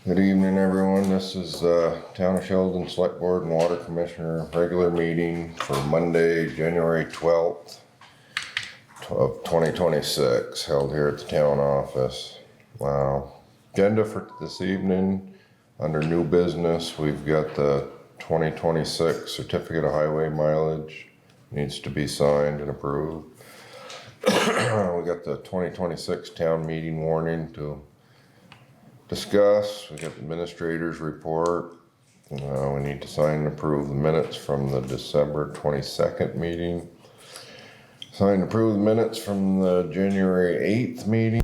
Good evening, everyone. This is Town of Sheldon Selectboard and Water Commissioner regular meeting for Monday, January 12th of 2026, held here at the town office. Agenda for this evening, under new business, we've got the 2026 Certificate of Highway Mileage needs to be signed and approved. We got the 2026 town meeting warning to discuss. We got the administrator's report. We need to sign and approve the minutes from the December 22nd meeting. Sign and approve the minutes from the January 8th meeting.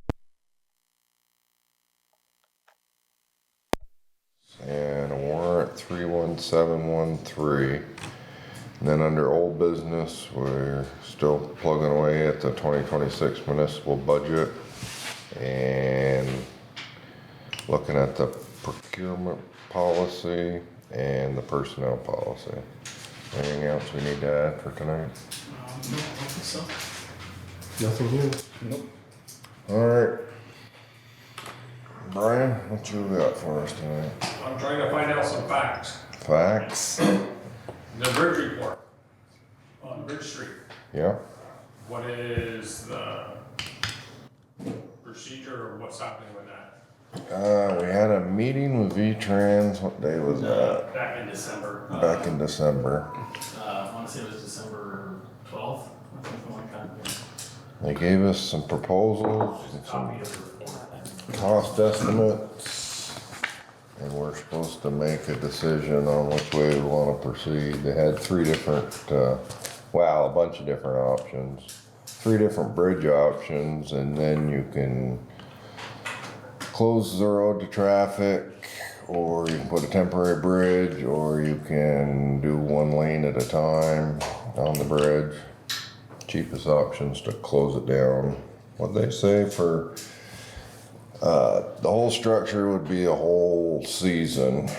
And a warrant 31713. And then under old business, we're still plugging away at the 2026 municipal budget and looking at the procurement policy and the personnel policy. Anything else we need to add for tonight? No, I don't think so. Nothing new. Nope. All right. Brian, what you got for us tonight? I'm trying to find out some facts. Facts? The bridge report on Bridge Street. Yeah. What is the procedure or what's happening with that? We had a meeting with V-Trans. What day was that? Back in December. Back in December. I want to say it was December 12th or something like that. They gave us some proposals, and some Copy of the report. cost estimates, and we're supposed to make a decision on which way we want to proceed. They had three different, a bunch of different options. Three different bridge options, and then you can close the road to traffic, or you can put a temporary bridge, or you can do one lane at a time on the bridge. Cheapest options to close it down. What they say for the whole structure would be a whole season,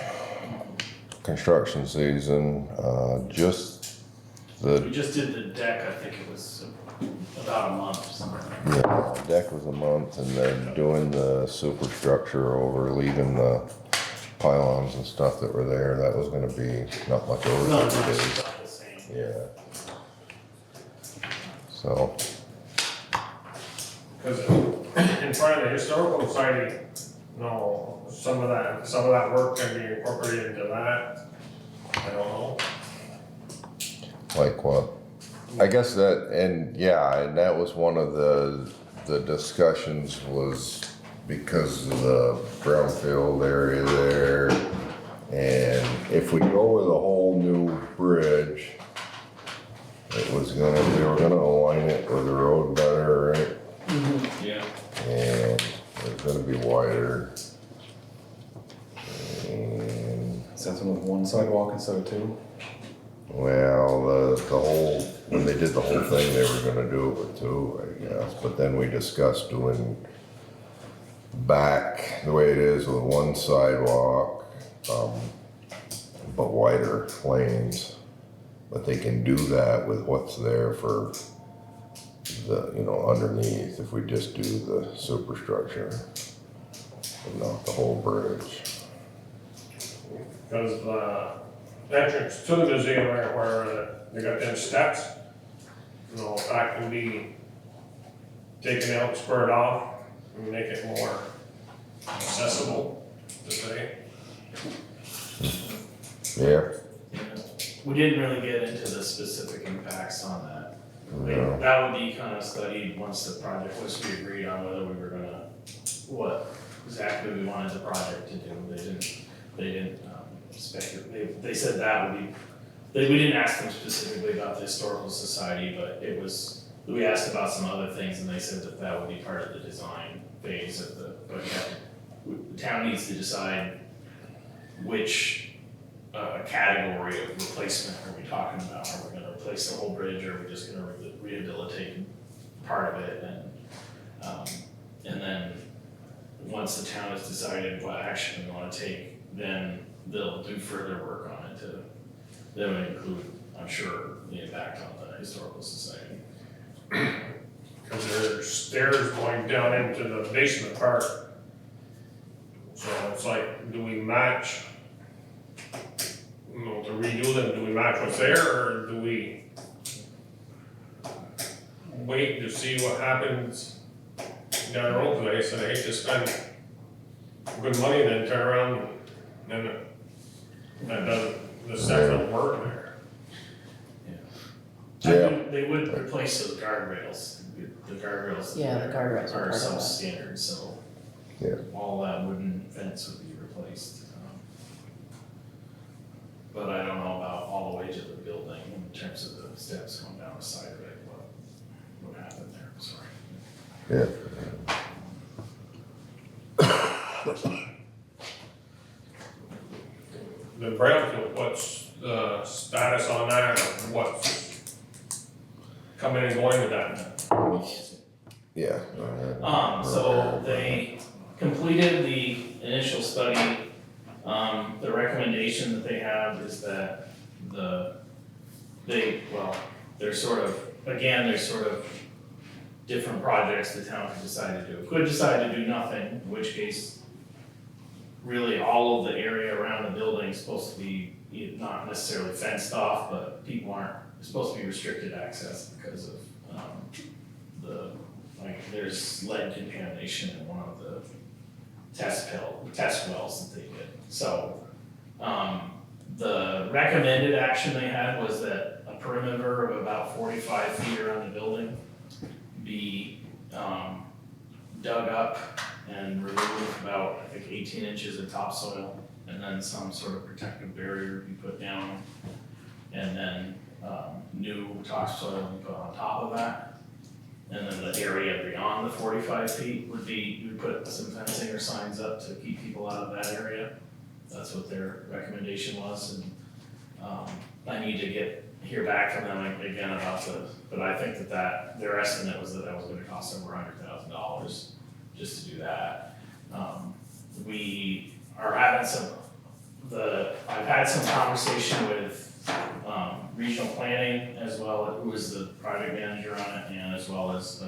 construction season. We just did the deck, I think it was about a month or something. Yeah, the deck was a month, and then doing the superstructure over, leaving the pylons and stuff that were there, that was gonna be not much over No, 30 days. it's not the same. Yeah. So, Because in front of the historical society, no, some of that work can be incorporated into that. I don't know. like what? I guess that, and that was one of the discussions, was because of the brownfield area there. And if we go with a whole new bridge, we were gonna align it with the road better, right? Yeah. And it's gonna be wider. And, Something with one sidewalk instead of two. well, the whole, when they did the whole thing, they were gonna do it with two, I guess. But then we discussed doing back the way it is with one sidewalk, but wider lanes. But they can do that with what's there for the, underneath, if we just do the superstructure and not the whole bridge. Because the entrance to the museum right where they got them steps, that can be taken out, squared off, and make it more accessible to say. Yeah. We didn't really get into the specific impacts on that. No. That would be kind of studied once the project was to be agreed on, whether we were gonna, what exactly we wanted the project to do. They didn't speculate. They said that would be, we didn't ask them specifically about the historical society, but we asked about some other things, and they said that would be part of the design phase of but the town needs to decide which category of replacement are we talking about? Are we gonna replace the whole bridge, or are we just gonna rehabilitate part of it? And then once the town has decided what action we wanna take, then they'll do further work on it that would include, I'm sure, the impact on the historical society. Because there's stairs going down into the basement part. So it's like, do we match, to redo them, do we match what's there, or do we wait to see what happens down the road? Because I said, I hate to spend good money, then turn around, and then that doesn't, the stuff don't work there. They would replace those guardrails, the guardrails. Yeah, the guardrails are Are part of that. substandard, so. Yeah. All that wooden fence would be replaced. But I don't know about all the way to the building in terms of the steps going down the side of it, what happened there, sorry. Yeah. The brownfield, what's the status on that, or what's coming and going with that? Yeah. So they completed the initial study. The recommendation that they have is that they're sort of different projects the town could decide to do. Could decide to do nothing, in which case, really all of the area around the building is supposed to be not necessarily fenced off, but people aren't, it's supposed to be restricted access because of, there's lead contamination in one of the test wells that they did. So, the recommended action they had was that a perimeter of about 45 feet around the building be, dug up and remove about, I think, 18 inches of topsoil, and then some sort of protective barrier be put down, and then, new topsoil be put on top of that. And then the area beyond the 45 feet would be, you would put some fencing or signs up to keep people out of that area. That's what their recommendation was, and, I need to hear back from them again about but I think that their estimate was that was gonna cost over $100,000 just to do that. We are having I've had some conversation with, regional planning as well, who is the project manager on it, and as well as,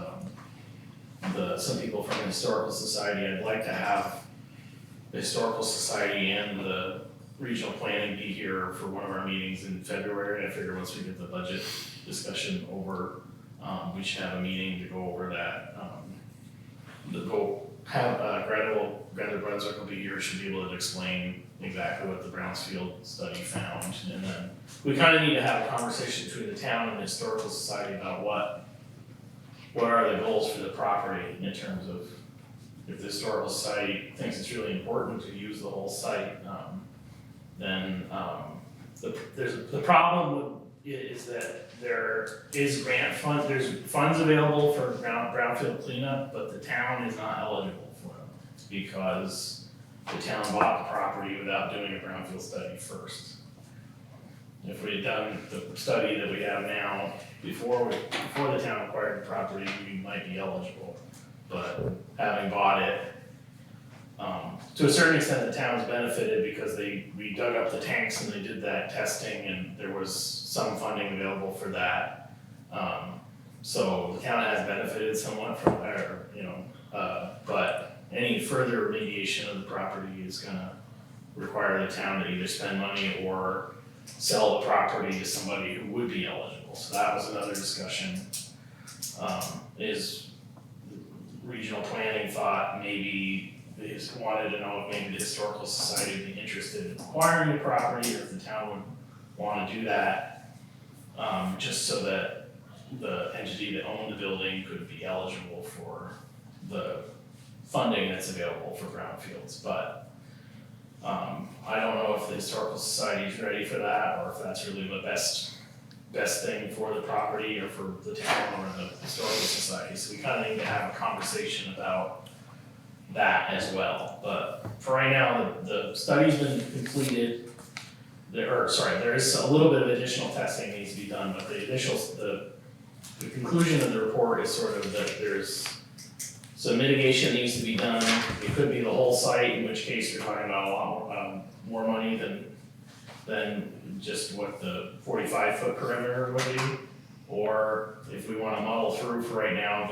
some people from the Historical Society. I'd like to have the Historical Society and the regional planning be here for one of our meetings in February. I figure once we get the budget discussion over, we should have a meeting to go over that. Greta Brunswick will be here, should be able to explain exactly what the Brownsfield study found. And then we kind of need to have a conversation between the town and the Historical Society about what are the goals for the property in terms of, if the Historical Society thinks it's really important to use the whole site, then the problem is that there is there's funds available for brownfield cleanup, but the town is not eligible for them because the town bought the property without doing a brownfield study first. If we had done the study that we have now, before the town acquired the property, we might be eligible. But having bought it, to a certain extent, the town's benefited because we dug up the tanks and they did that testing, and there was some funding available for that. So the town has benefited somewhat from there, but any further remediation of the property is gonna require the town to either spend money or sell the property to somebody who would be eligible. So that was another discussion. Is regional planning thought maybe they just wanted to know if maybe the Historical Society would be interested in acquiring the property, or if the town would wanna do that, just so that the entity that owned the building could be eligible for the funding that's available for brownfields. But I don't know if the Historical Society is ready for that, or if that's really the best thing for the property or for the town or the Historical Society. So we kind of need to have a conversation about that as well. But for right now, the study's been completed. There is a little bit of additional testing needs to be done, but the conclusion of the report is sort of that there's some mitigation needs to be done. It could be the whole site, in which case you're talking about a lot more money than just what the 45-foot perimeter would be. Or if we wanna muddle through for right now,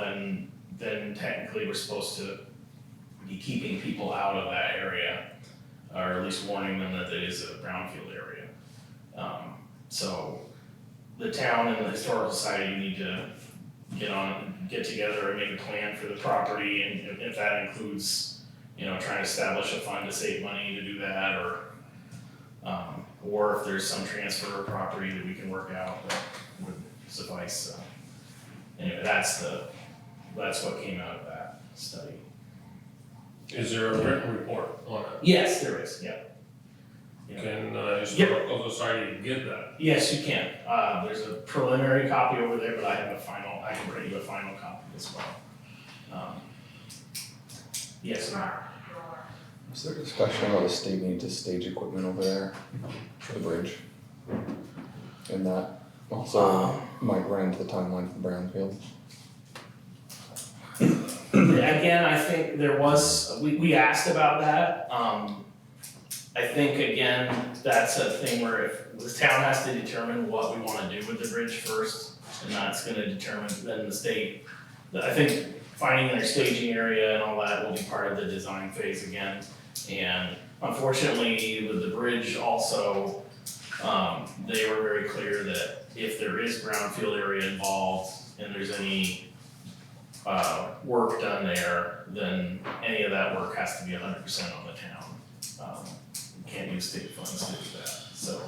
then technically we're supposed to be keeping people out of that area, or at least warning them that it is a brownfield area. So the town and the historical society need to get together and make a plan for the property, and if that includes, trying to establish a fund to save money to do that, or if there's some transfer of property that we can work out that would suffice. Anyway, that's what came out of that study. Is there a written report on it? Yes, there is, yeah. Can historical society get that? Yes, you can. There's a preliminary copy over there, but I can bring you a final copy as well. Yes, ma'am. Was there discussion about the state need to stage equipment over there for the bridge? And that also might run into the timeline for Brownfield. Again, I think there was, we asked about that. I think, again, that's a thing where if the town has to determine what we wanna do with the bridge first, and that's gonna determine, then the state, I think finding their staging area and all that will be part of the design phase again. And unfortunately, with the bridge also, they were very clear that if there is brownfield area involved and there's any work done there, then any of that work has to be 100% on the town. You can't use state funds to do that, so.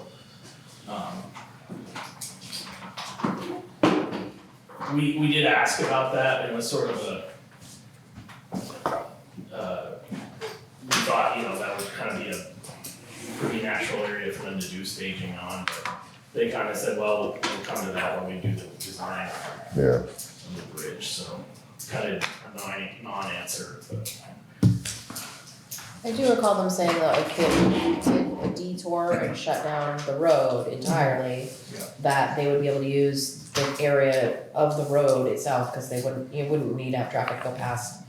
We did ask about that, and it was sort of we thought, that would kind of be a pretty natural area for them to do staging on, but they kind of said, well, we'll come to that when we do the design Yeah. of the bridge, so kind of a non-answer, but. I do recall them saying that if they did a detour and shut down the road entirely, Yeah. that they would be able to use the area of the road itself, cause you wouldn't need to have traffic go past,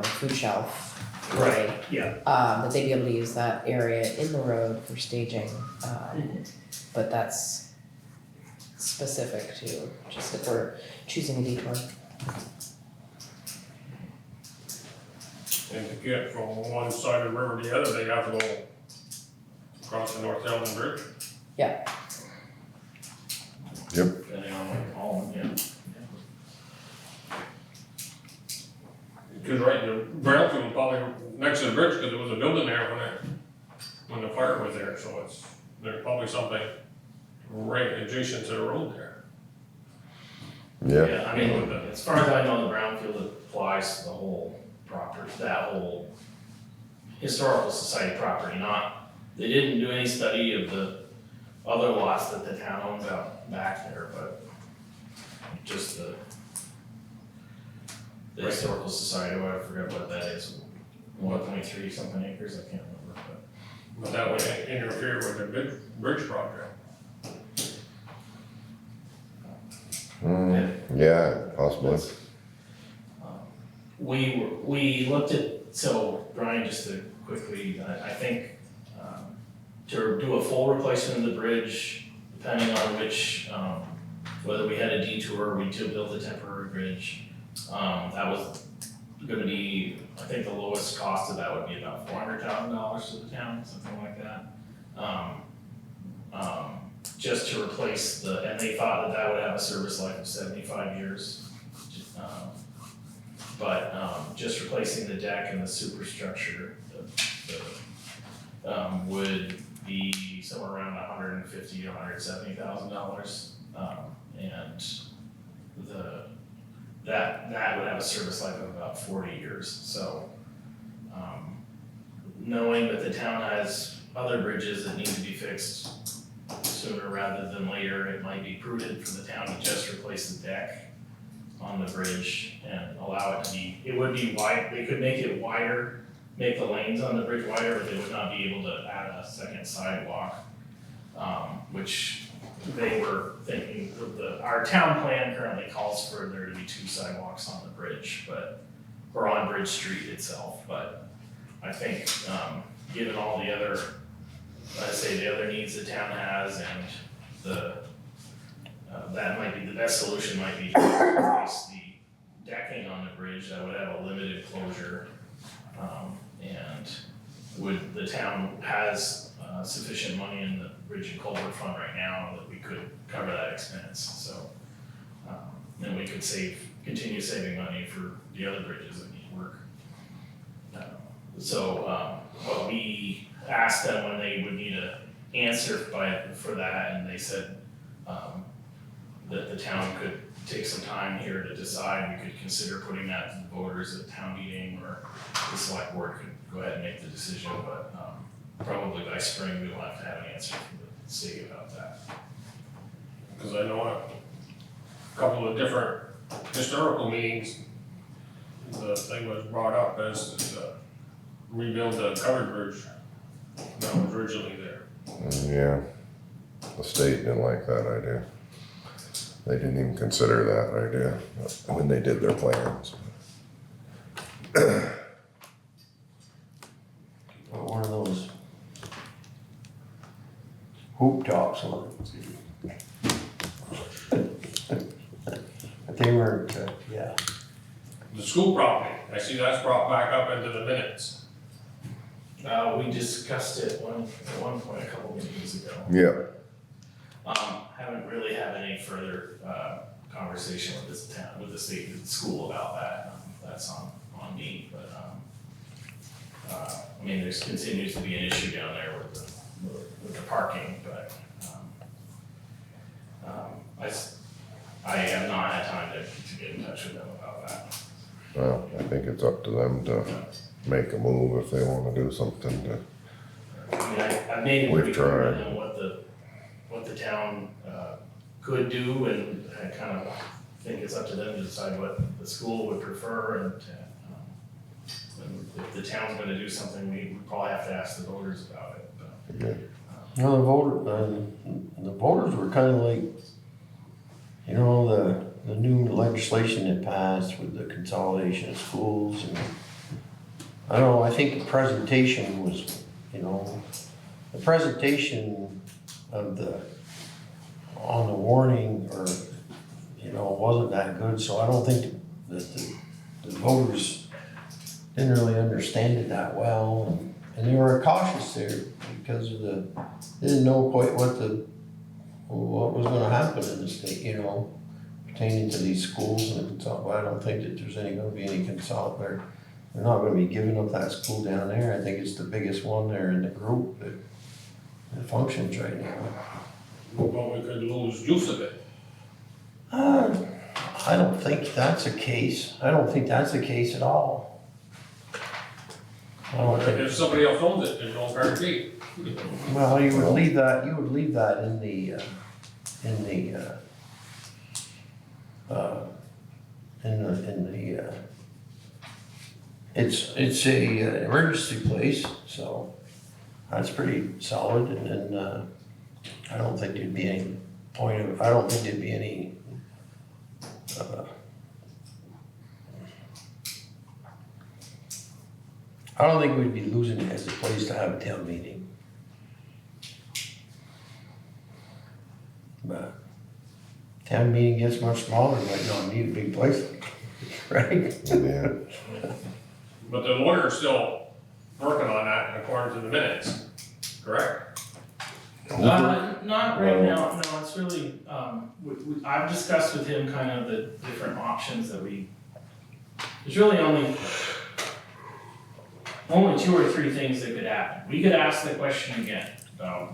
food shelf. Really. Yeah. That they'd be able to use that area in the road for staging, but that's specific to just if we're choosing a detour. And to get from one side of the river to the other, they have to go across the North Sheldon Bridge. Yep. Depending on what you call them, Cause right, the brownfield was probably next to the bridge, cause there was a building there when the fire was there, so there's probably something right adjacent to the road there. Yeah. Yeah, I mean, as far as I know, the brownfield applies to the whole property, that whole historical society property, they didn't do any study of the other lots that the town owns out back there, but just the historical society, I forget what that is, 1.3 something acres, I can't remember, But that would interfere with the bridge project. Yeah, possibly. We looked at, so Brian, just to quickly, I think, to do a full replacement of the bridge, depending on which, whether we had a detour or we built a temporary bridge, that was gonna be, I think the lowest cost of that would be about $400,000 to the town, something like that. Just to replace and they thought that would have a service life of 75 years. But just replacing the deck and the superstructure, would be somewhere around $150,000 to $170,000. And that would have a service life of about 40 years. So knowing that the town has other bridges that need to be fixed sooner rather than later, it might be prudent for the town to just replace the deck on the bridge and allow it to be, it would be wide, they could make it wider, make the lanes on the bridge wider, but they would not be able to add a second sidewalk, which they were thinking, our town plan currently calls for there to be 2 sidewalks on the bridge, or on Bridge Street itself, but I think, given all the other, the other needs the town has and that might be, the best solution might be to replace the decking on the bridge that would have a limited closure And would, the town has sufficient money in the bridge and culvert fund right now that we could cover that expense, so. Then we could continue saving money for the other bridges that need work. What we asked them when they would need an answer for that, and they said, that the town could take some time here to decide, we could consider putting that to the voters at the town meeting, or the select board could go ahead and make the decision, but, probably by spring, we will have to have an answer from the city about that. Because I know a couple of different historical meetings, the thing was brought up as to rebuild the covered bridge that was originally there. Yeah, the state didn't like that idea. They didn't even consider that idea when they did their plans. One of those hoop tops on it. But they weren't, yeah. The school property, I see that's brought back up into the minutes. We discussed it at one point a couple meetings ago. Yeah, Haven't really had any further, conversation with the state, with the school about that. That's on me, but, I mean, there's continues to be an issue down there with the parking, but, I have not had time to get in touch with them about that. well, I think it's up to them to make a move if they wanna do something to, I mean, I made it We've pretty clear to tried. them what the town, could do, and I kind of think it's up to them to decide what the school would prefer, and if the town's gonna do something, we probably have to ask the voters about it, but. yeah. The voters were kind of like, you know, the new legislation that passed with the consolidation of schools, and I don't know, I think the presentation was, you know, the presentation of on the warning, or, you know, wasn't that good, so I don't think that the voters didn't really understand it that well, and they were cautious there because of they didn't know quite what was gonna happen in the state, you know, pertaining to these schools and I don't think that there's gonna be any they're not gonna be giving up that school down there. I think it's the biggest one there in the group that functions right now. Well, we could lose use of it. I don't think that's the case. I don't think that's the case at all. I don't think. If somebody else owns it, there's no guarantee. Well, you would leave that in the it's a emergency place, so that's pretty solid, and I don't think there'd be any I don't think there'd be any I don't think we'd be losing it as a place to have a town meeting. But town meeting gets much smaller, might not need a big place, right? Yeah, But the lawyer's still working on that according to the minutes, correct? Not right now, no, it's really, I've discussed with him kind of the different options that there's really only 2 or 3 things that could happen. We could ask the question again about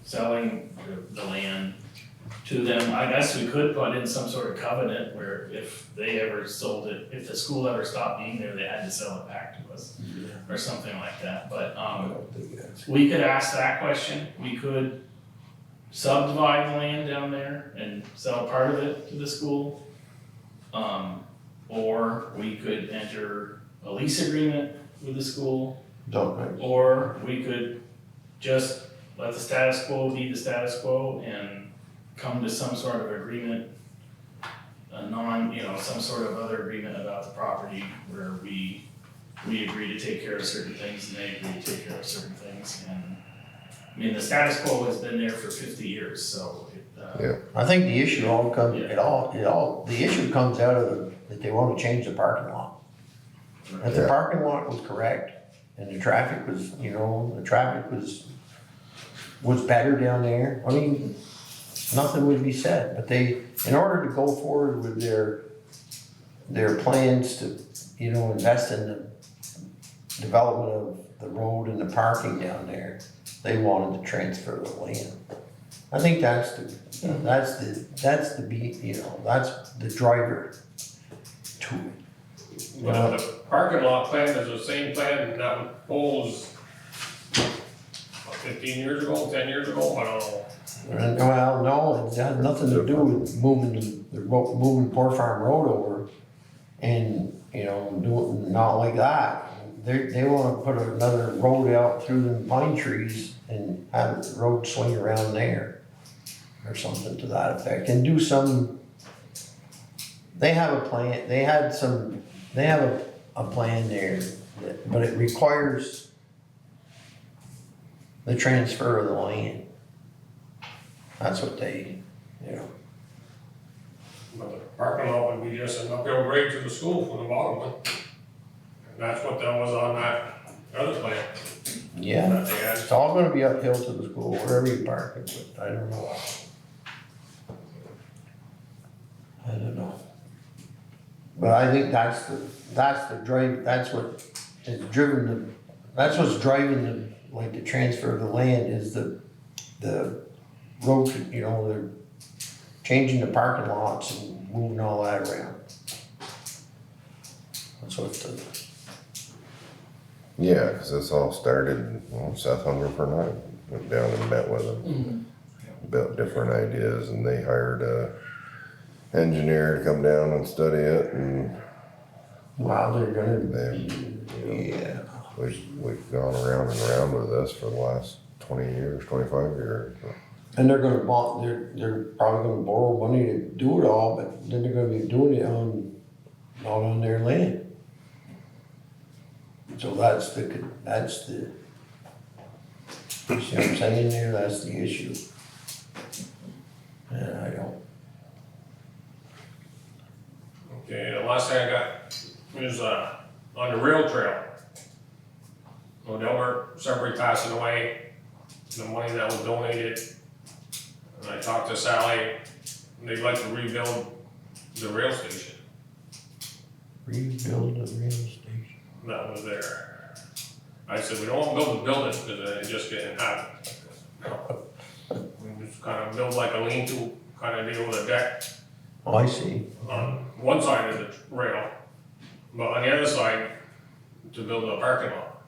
selling the land to them. I guess we could put in some sort of covenant where if they ever sold it, if the school ever stopped being there, they had to sell it back to us, or something like that, but, we could ask that question. We could subdivide the land down there and sell part of it to the school. Or we could enter a lease agreement with the school, or we could just let the status quo be the status quo and come to some sort of agreement, some sort of other agreement about the property where we agree to take care of certain things and they agree to take care of certain things. And I mean, the status quo has been there for 50 years, so yeah, I think the issue the issue comes out of that they want to change the parking lot. If the Yeah. parking lot was correct, and the traffic was, you know, the traffic was better down there, I mean, nothing would be said, but they, in order to go forward with their plans to, you know, invest in the development of the road and the parking down there, they wanted to transfer the land. I think that's the beat, you know, that's the driver to it. Well, the parking lot plan is the same plan that was proposed 15 years ago, 10 years ago, I don't know. And, well, no, it had nothing to do with moving Poor Farm Road over and, you know, doing, not like that. They wanna put another road out through the pine trees and have the road swing around there or something to that effect and do some, they have a plan, they have a plan there, but it requires the transfer of the land. That's what they, you know. But the parking lot would be just an uphill grade to the school from the bottom one. And that's what that was on that other plan Yeah, that they had. it's all gonna be uphill to the school, wherever you park it, but I don't know. I don't know. But I think that's the drive, that's what has driven the, that's what's driving the, like the transfer of the land is the road, you know, they're changing the parking lots and moving all that around. That's what the, Yeah, 'cause this all started, well, Seth Hungerford and I went down and met with them. About different ideas, and they hired a engineer to come down and study it, and wow, they're gonna, they, yeah. we've gone around and around with this for the last 20 years, 25 years. And they're gonna they're probably gonna borrow money to do it all, but then they're gonna be doing it not on their land. So that's the, you see what I'm saying there, that's the issue. And I don't, Okay, the last thing I got is, on the rail trail. Well, Delbert Sudbury passing away, the money that was donated. And I talked to Sally, and they'd like to rebuild the rail station rebuild a rail station. that was there. I said, we don't want to build a building, because then it just get inhabited. We just kind of build like a lean-to kind of deal with a deck Oh, I see. on one side of the rail, but on the other side, to build a parking lot.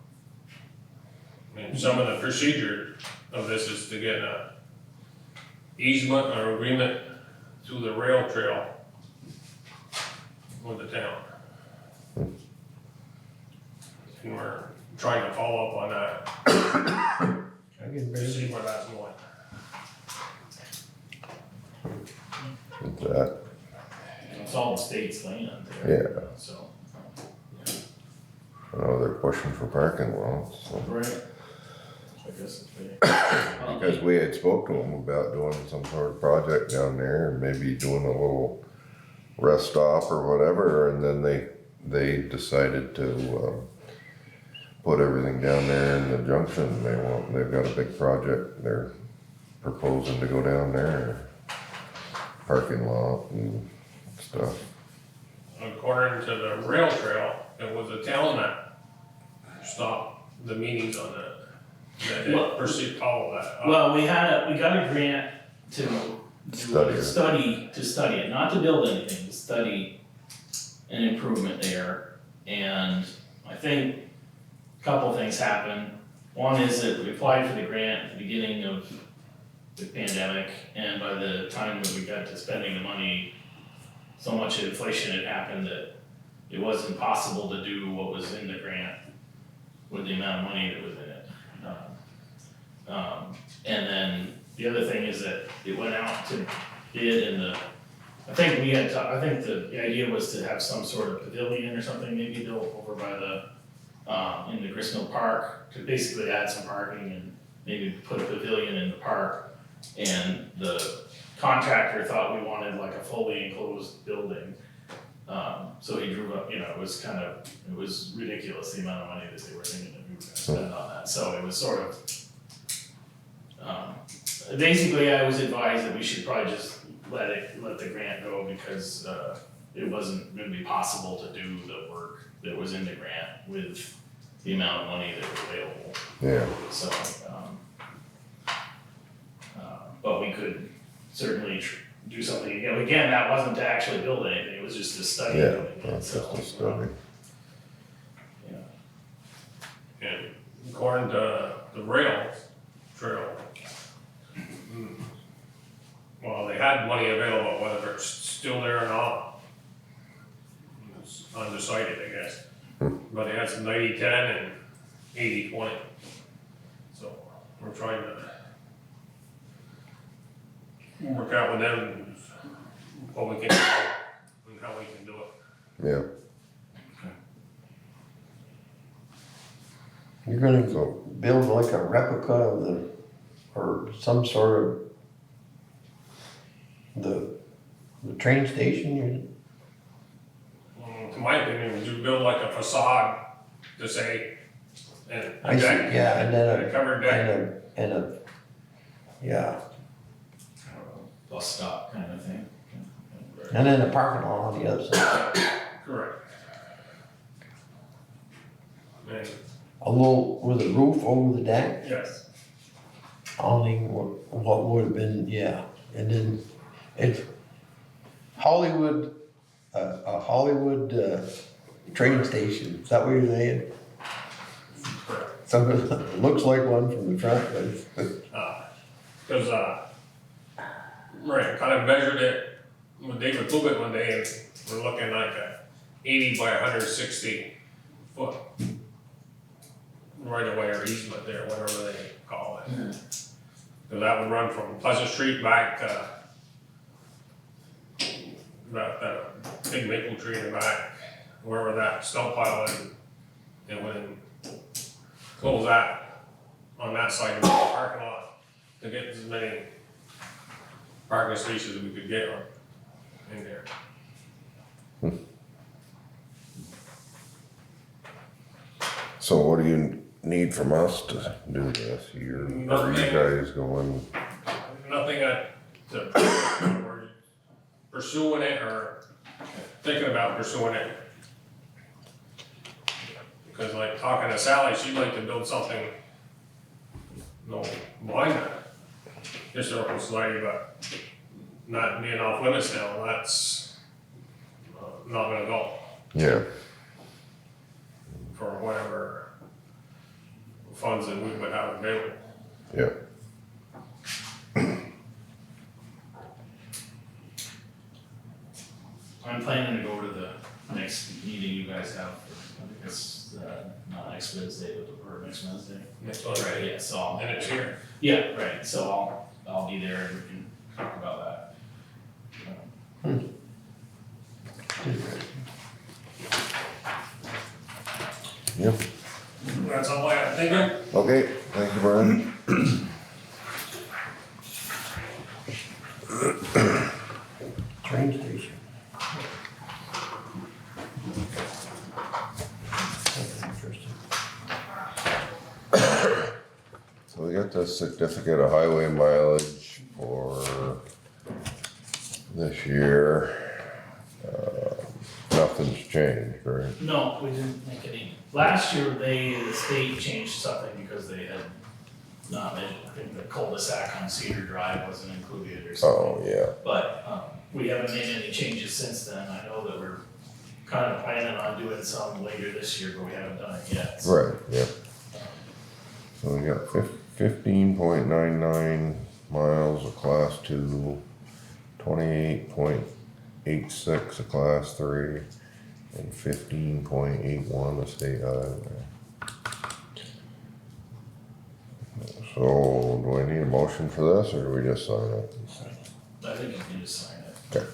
And some of the procedure of this is to get a easement or agreement to the rail trail with the town. And we're trying to follow up on that, I get to see busy. where that's going. With that, It's all the state's land there, yeah, so. I know they're pushing for parking lots, so. Right. I guess it's big. Because we had spoke to them about doing some sort of project down there, and maybe doing a little rest stop or whatever, and then they decided to, put everything down there in the junction. They've got a big project, they're proposing to go down there, parking lot and stuff. According to the rail trail, it was the town that stopped the meetings on that. That Well- didn't pursue all of that. Well, we got a grant to Study it. study it, not to build anything, to study an improvement there. And I think a couple things happened. One is that we applied for the grant at the beginning of the pandemic, and by the time that we got to spending the money, so much inflation had happened that it was impossible to do what was in the grant with the amount of money that was in it. And then the other thing is that it went out to bid, and I think the idea was to have some sort of pavilion or something maybe built over by in the Gristmill Park, to basically add some parking and maybe put a pavilion in the park. And the contractor thought we wanted like a fully enclosed building, So he drew up, it was ridiculous the amount of money that they were thinking that we were gonna spend on that, so it was sort of. Basically, I was advised that we should probably just let the grant go because, it wasn't gonna be possible to do the work that was in the grant with the amount of money that was available. Yeah, So, but we could certainly do something, again, that wasn't to actually build anything, it was just a study yeah, doing it, that's so. just a study. And according to the rail trail, well, they had money available, whether it's still there or not, it's undecided, I guess. But they had some 90-10 and 80-20. So we're trying to work out with them what we can do and how we can do it. Yeah, You're gonna so, build like a replica of or some sort of the train station, To my opinion, we should build like a facade to say, and I a see, deck, yeah, and then a covered deck. yeah, Bus stop kind of thing. and then a parking lot on the other side. Correct. And, A little, with a roof over the deck, yes, only what would have been, yeah, and then it's Hollywood, a Hollywood, train station, is that what you're saying? correct. So it looks like one from the front, but it's, Cause, right, kind of measured it with David Lubin one day, and we're looking like a 80 by 160 foot right away or easement there, whatever they call it. So that would run from Pleasant Street back to that big maple tree in the back, wherever that snow pile is, and then close that on that side of the parking lot to get as many parking spaces as we could get on in there. so what do you need from us to do this? Are you guys going, Nothing we're pursuing it or thinking about pursuing it. Because like talking to Sally, she'd like to build something, behind that historical society, but not being off limits now, that's not gonna go yeah, for whatever funds that we would have available. yeah, I'm planning to go to the next meeting you guys have, I think it's, not next Wednesday, or next Wednesday. Next one, Right, yeah, so And it's here. Yeah, right, so I'll be there and we can talk about that. yep, That's all I have. Thank you. okay, thank you, Brian. train station. That's interesting. So we got the certificate of highway mileage for this year. Nothing's changed, right? No, we didn't make any, last year the state changed something because they had not made, I think the cul-de-sac on Cedar Drive wasn't included or something. Oh, yeah, But, we haven't made any changes since then, I know that we're kind of planning on doing some later this year, but we haven't done it yet. So, right, yep. So we got 15.99 miles of class 2, 28.86 of class 3, and 15.81 of state highway. So do I need a motion for this, or do we just sign it? I think you can just sign it. Okay.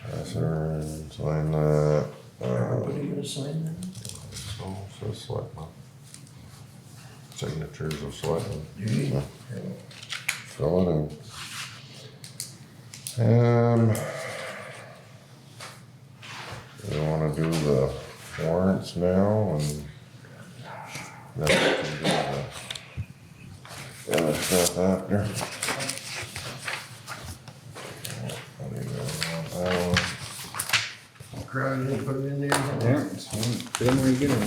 Pass her and sign that. Everybody gonna sign that? So select. signatures of selectmen. So, fill it in. We wanna do the warrants now and then we can do the other stuff after. What do you want that one? Crowd, you didn't put it in there? Yeah, it's fine. Get in where you get in.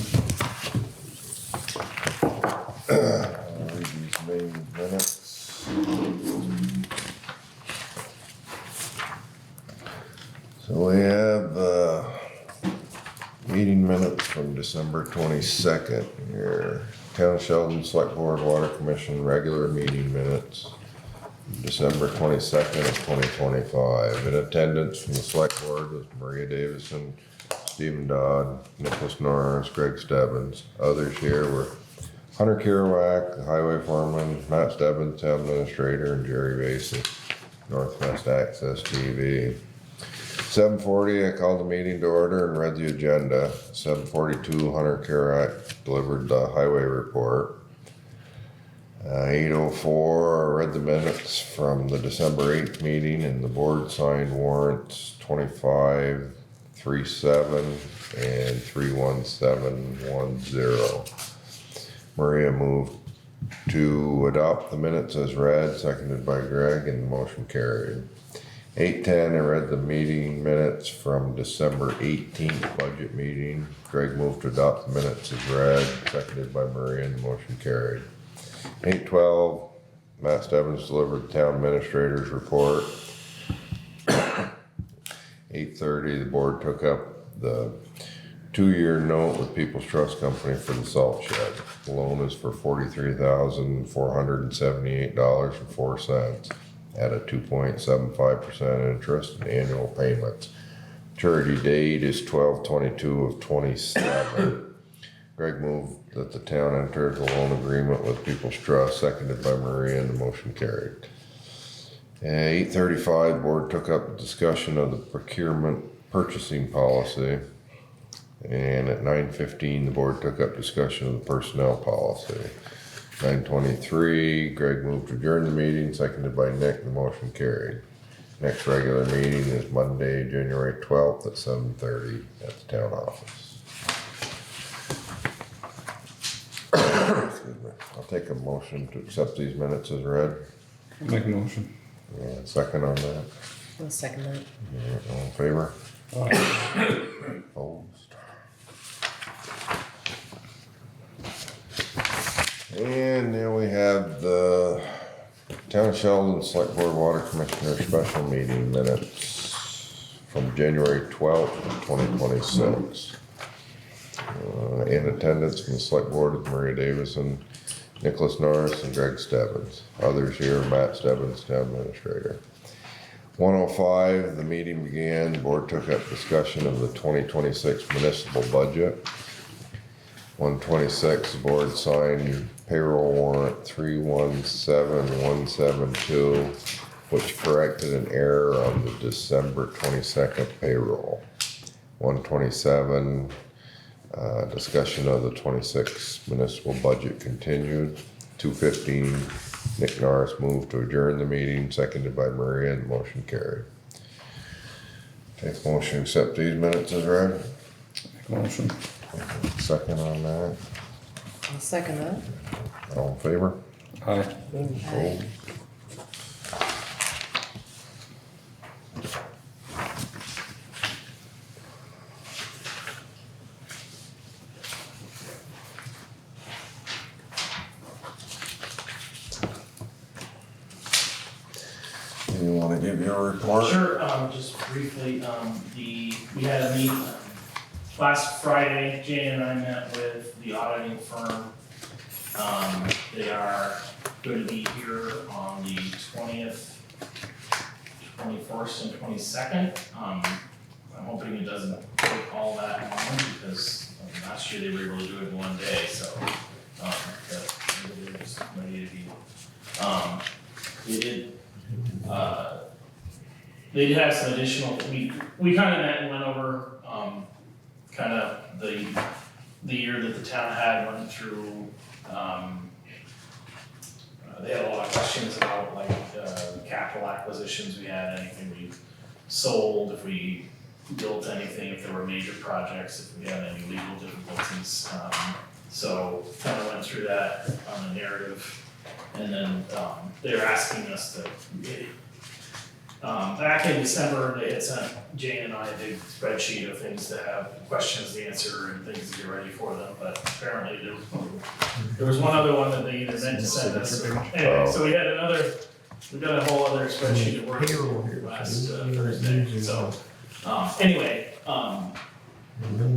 I'll read these main minutes. So we have the meeting minutes from December 22nd here. Town of Sheldon Selectboard Water Commission regular meeting minutes, December 22nd of 2025. In attendance from the select board was Maria Davison, Stephen Dodd, Nicholas Norris, Greg Stebbins. Others here were Hunter Kerouac, the highway foreman, Matt Stebbins, town administrator, and Jerry Vacy, Northwest Access TV. 7:40, I called the meeting to order and read the agenda. 7:42, Hunter Kerouac delivered the highway report. 8:04, I read the minutes from the December 8th meeting and the board signed warrants 25, 37, and 31710. Maria moved to adopt the minutes as read, seconded by Greg, and the motion carried. 8:10, I read the meeting minutes from December 18th budget meeting. Greg moved to adopt the minutes as read, seconded by Maria, and the motion carried. 8:12, Matt Stebbins delivered the town administrator's report. 8:30, the board took up the 2-year note with People's Trust Company for the salt shed. The loan is for $43,478.04 at a 2.75% interest and annual payments. Maturity date is 12/22 of 27. Greg moved that the town enter the loan agreement with People's Trust, seconded by Maria, and the motion carried. At 8:35, the board took up discussion of the procurement purchasing policy. And at 9:15, the board took up discussion of the personnel policy. 9:23, Greg moved to adjourn the meeting, seconded by Nick, and the motion carried. Next regular meeting is Monday, January 12th at 7:30 at the town office. Excuse me. I'll take a motion to accept these minutes as read. Make a motion. And second on that. I'll second that. All in favor? Opposed? And then we have the Town of Sheldon Select Board Water Commissioner Special Meeting minutes from January 12th, 2026. In attendance from the Select Board is Maria Davison, Nicholas Norris, and Greg Stebbins. Others here, Matt Stebbins, Town Administrator. 1:05, the meeting began. The board took up discussion of the 2026 municipal budget. 1:26, the board signed payroll warrant 317172, which corrected an error on the December 22nd payroll. 1:27, discussion of the 26 municipal budget continued. 2:15, Nick Norris moved to adjourn the meeting, seconded by Maria, and the motion carried. Take motion to accept these minutes as read. Make a motion. Second on that. I'll second that. All in favor? Aye. Aye. You wanna give your report? Sure, just briefly, we had a meeting, last Friday, Jane and I met with the auditing firm. They are going to be here on the 20th, 21st, and 22nd. I'm hoping it doesn't take all that long because last year they were able to do it in one day, so, but they're just ready to be. They did have some additional, we kind of met and went over, kind of the year that the town had, went through, they had a lot of questions about like, capital acquisitions we had, anything we sold, if we built anything, if there were major projects, if we had any legal difficulties. So kind of went through that on the narrative. And then, they're asking us to, back in December, they had sent Jane and I a big spreadsheet of things to have questions to answer and things to get ready for them, but apparently there was one other one that they either meant to send us. Anyway, so we got a whole other spreadsheet to work through last Thursday, so, anyway,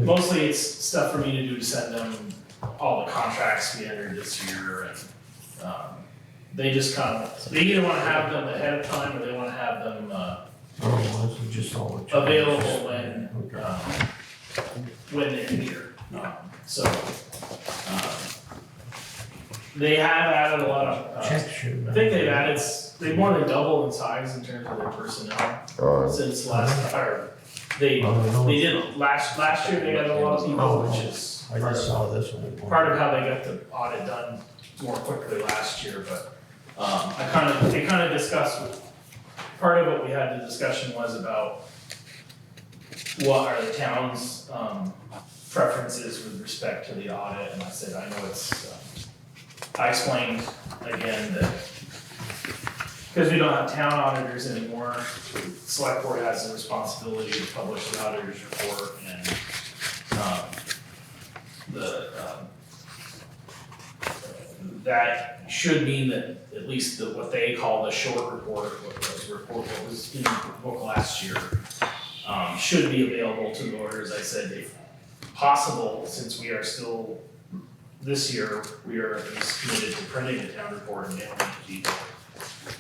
mostly it's stuff for me to do to send them all the contracts we entered this year, and, they just they either wanna have them ahead of time, or they wanna have them, Oh, this is just all the charges. available Okay. when they're here. So, they have added a lot of, Check should. I think they've more than doubled in size in terms of their personnel since last, or they did, last year they had a lot of people, which is I just saw this one. part of how they got the audit done more quickly last year, but, they kind of discussed, part of what we had the discussion was about what are the town's, preferences with respect to the audit, and I said, I know it's, I explained again that because we don't have town auditors anymore, the select board has the responsibility to publish the auditor's report, and, that should mean that at least what they call the short report, what was in the book last year, should be available to the auditors. I said, if possible, since we are still, this year, we are at least committed to printing the town report and mailing it to people.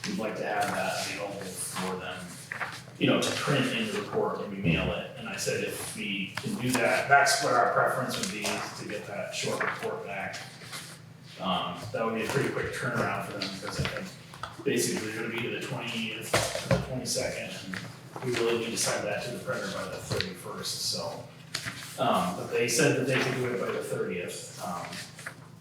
We'd like to have that available for them, to print in the report when we mail it. And I said, if we can do that, that's what our preference would be, is to get that short report back. That would be a pretty quick turnaround for them, because I think basically they're gonna be to the 20th, to the 22nd, and we really need to send that to the printer by the 31st, so. But they said that they could do it by the 30th.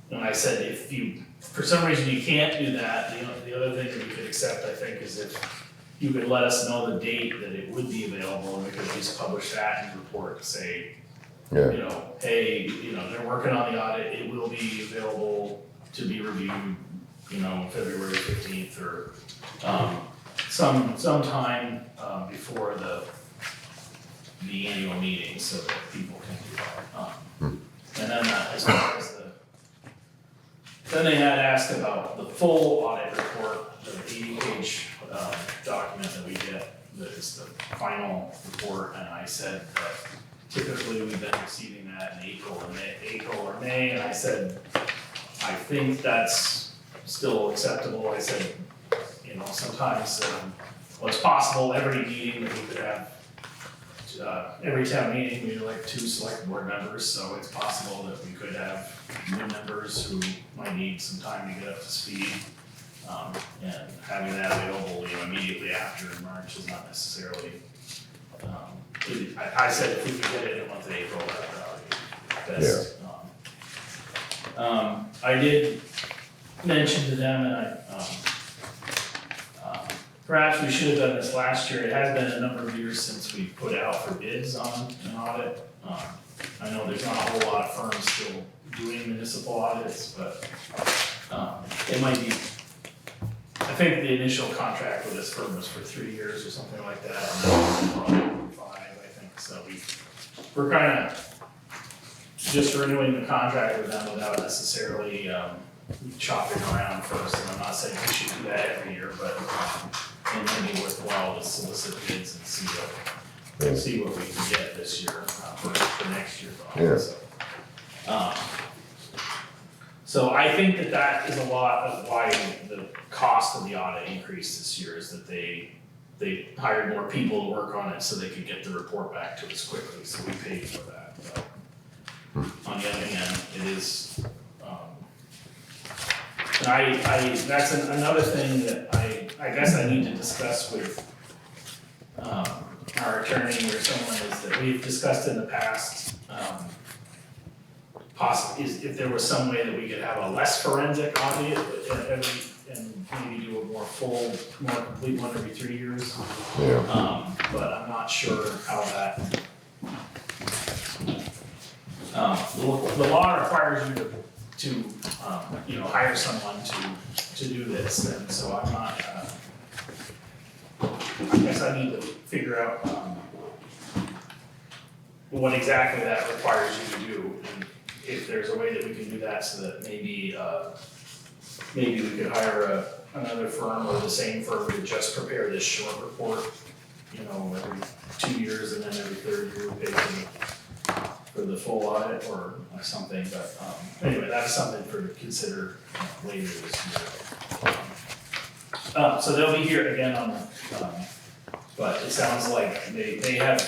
And I said, if you, for some reason you can't do that, the other thing that we could accept, I think, is if you could let us know the date that it would be available, and we could just publish that in the report, say, Yeah, hey, they're working on the audit, it will be available to be reviewed, February 15th, or, sometime, before the annual meeting, so that people can do that. And then, as far as then they had asked about the full audit report, the 80-page, document that we get, that is the final report, and I said that typically we've been receiving that in April or May, and I said, I think that's still acceptable. I said, sometimes, it's possible every meeting that we could have, every town meeting, we like 2 select board members, so it's possible that we could have new members who might need some time to get up to speed. And having that available, immediately after in March is not necessarily, I said if we could get it in the month of April, that would be best. I did mention to them, and perhaps we should have done this last year. It has been a number of years since we put out for bids on an audit. I know there's not a whole lot of firms still doing municipal audits, but it might be, I think the initial contract with this firm was for 3 years or something like that, and 5, I think, so we're kind of just renewing the contract with them without necessarily chopping around first, and I'm not saying we should do that every year, but it might be worthwhile to solicit bids and see what we can get this year, for next year's audit, Yeah. So I think that is a lot of why the cost of the audit increased this year, is that they hired more people to work on it so they could get the report back to us quickly, so we paid for that. But on the other hand, it is, that's another thing that I guess I need to discuss with our attorney or someone, is that we've discussed in the past, possibly, is if there was some way that we could have a less forensic audit, and maybe do a more full, more complete one every 3 years. Yeah, But I'm not sure how that. The law requires you to hire someone to do this, and so I'm not, I guess I need to figure out, what exactly that requires you to do, and if there's a way that we can do that so that maybe we could hire another firm or the same firm to just prepare this short report, every 2 years and then every third year we pay for the full audit or something, but, anyway, that's something to consider later this year. So they'll be here again but it sounds like they have,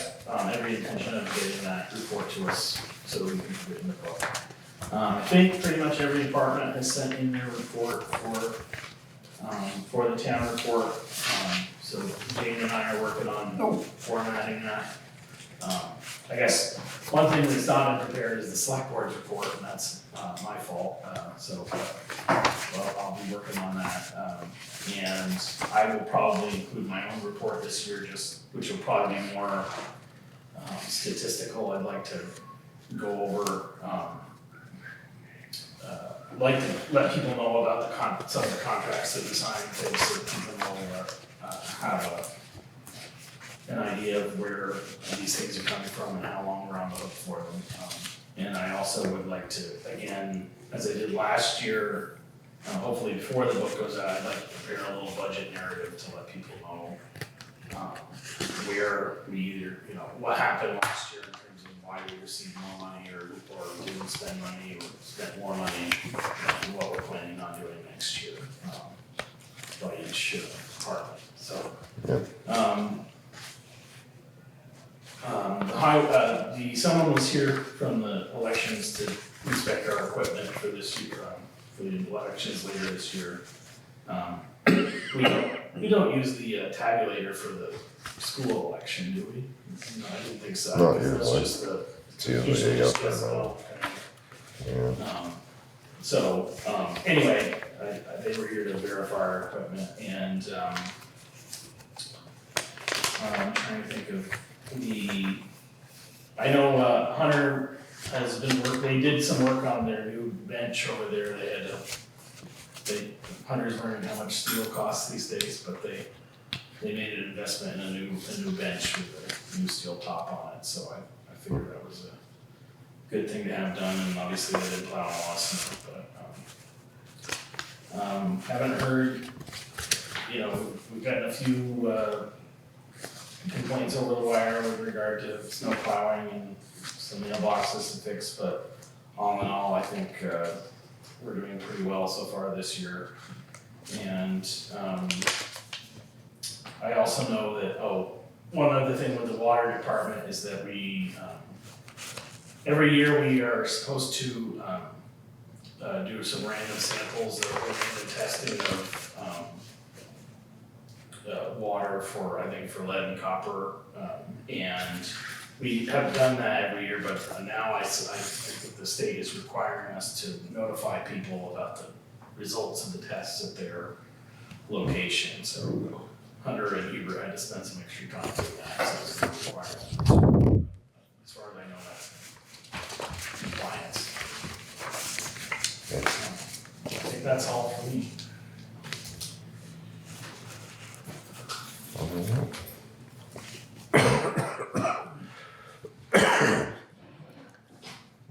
every intention of getting that report to us so that we can put it in the book. I think pretty much every department has sent in their report for the town report. So Jane and I are working on formatting that. I guess one thing that's not been prepared is the select board's report, and that's my fault. I'll be working on that. And I will probably include my own report this year, which will probably be more statistical. I'd like to go over, like to let people know about some of the contracts that we signed, things so that people know, have an idea of where these things are coming from and how long we're on the hook for them. And I also would like to, again, as I did last year, hopefully before the book goes out, I'd like to prepare a little budget narrative to let people know where we either, what happened last year in terms of why we received more money or didn't spend money or spent more money, and what we're planning on doing next year by each department. So, someone was here from the elections to inspect our equipment for this year, for the elections later this year. We don't use the tabulator for the school election, do we? No, I didn't think so. Not It's usually. just the. it's usually Usually just up there gets now. Yeah. Anyway, they were here to verify our equipment and, I'm trying to think of I know, Hunter has been they did some work on their new bench over there. Hunter's learning how much steel costs these days, but they made an investment in a new bench with a new steel top on it, so I figured that was a good thing to have done, and obviously they didn't plow a lot of snow, but, haven't heard, we've gotten a few, complaints over the wire with regard to snow plowing and some mailboxes to fix, but all in all, I think, we're doing pretty well so far this year. And, I also know that, one other thing with the water department is that we, every year we are supposed to, do some random samples of random testing of, water for lead and copper, and we have done that every year, but now I think the state is requiring us to notify people about the results of the tests at their location, so Hunter and Huber had to spend some extra time doing that, so it's a requirement. As far as I know, that's compliance. I think that's all for me.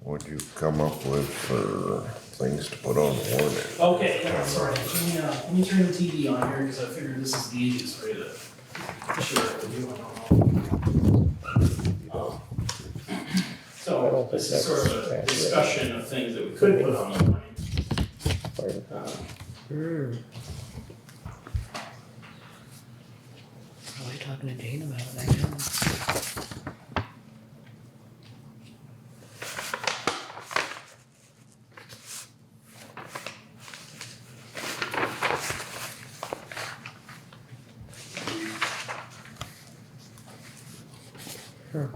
What'd you come up with for things to put on the warning? Okay, yeah, sorry, let me turn the TV on here, because I figured this is the easiest way to share it with you, I don't know. So, this is sort of a discussion of things that we could put on the warning. Probably talking to Jane about it, I know. Sure.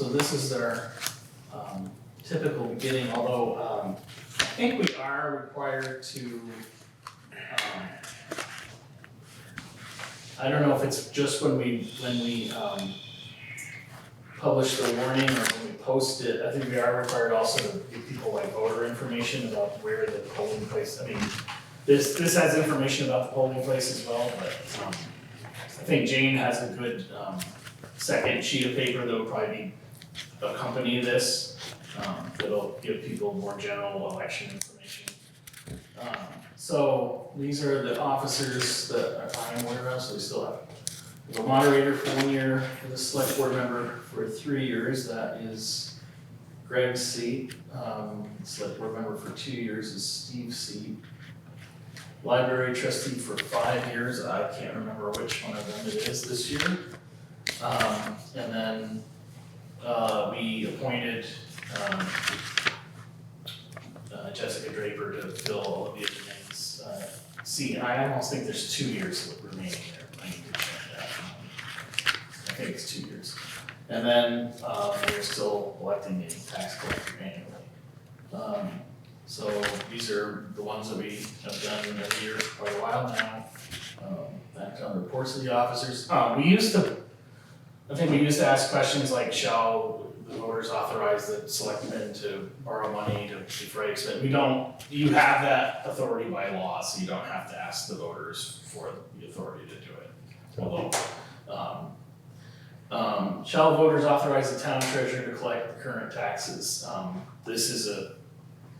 so this is our, typical beginning, although, I think we are required to, I don't know if it's just when we, publish the warning or when we post it, I think we are required also to give people like voter information about where the polling place, I mean, this has information about the polling place as well, but, I think Jane has a good, second sheet of paper that will probably accompany this, that'll give people more general election information. So these are the officers that I'm aware of, so we still have the moderator for 1 year, for the select board member for 3 years, that is Greg's seat. Select board member for 2 years is Steve's seat. Library trustee for 5 years, I can't remember which one of them it is this year. And then, we appointed, Jessica Draper to fill Olivia Danae's, seat. I almost think there's 2 years remaining there. I need to check that. I think it's 2 years. And then, we're still electing a tax collector annually. So these are the ones that we have done every year for quite a while now. Back on reports of the officers. I think we used to ask questions like, shall the voters authorize the selectmen to borrow money to defray expense? You have that authority by law, so you don't have to ask the voters for the authority to do it. Although, shall voters authorize the town treasurer to collect the current taxes? This is a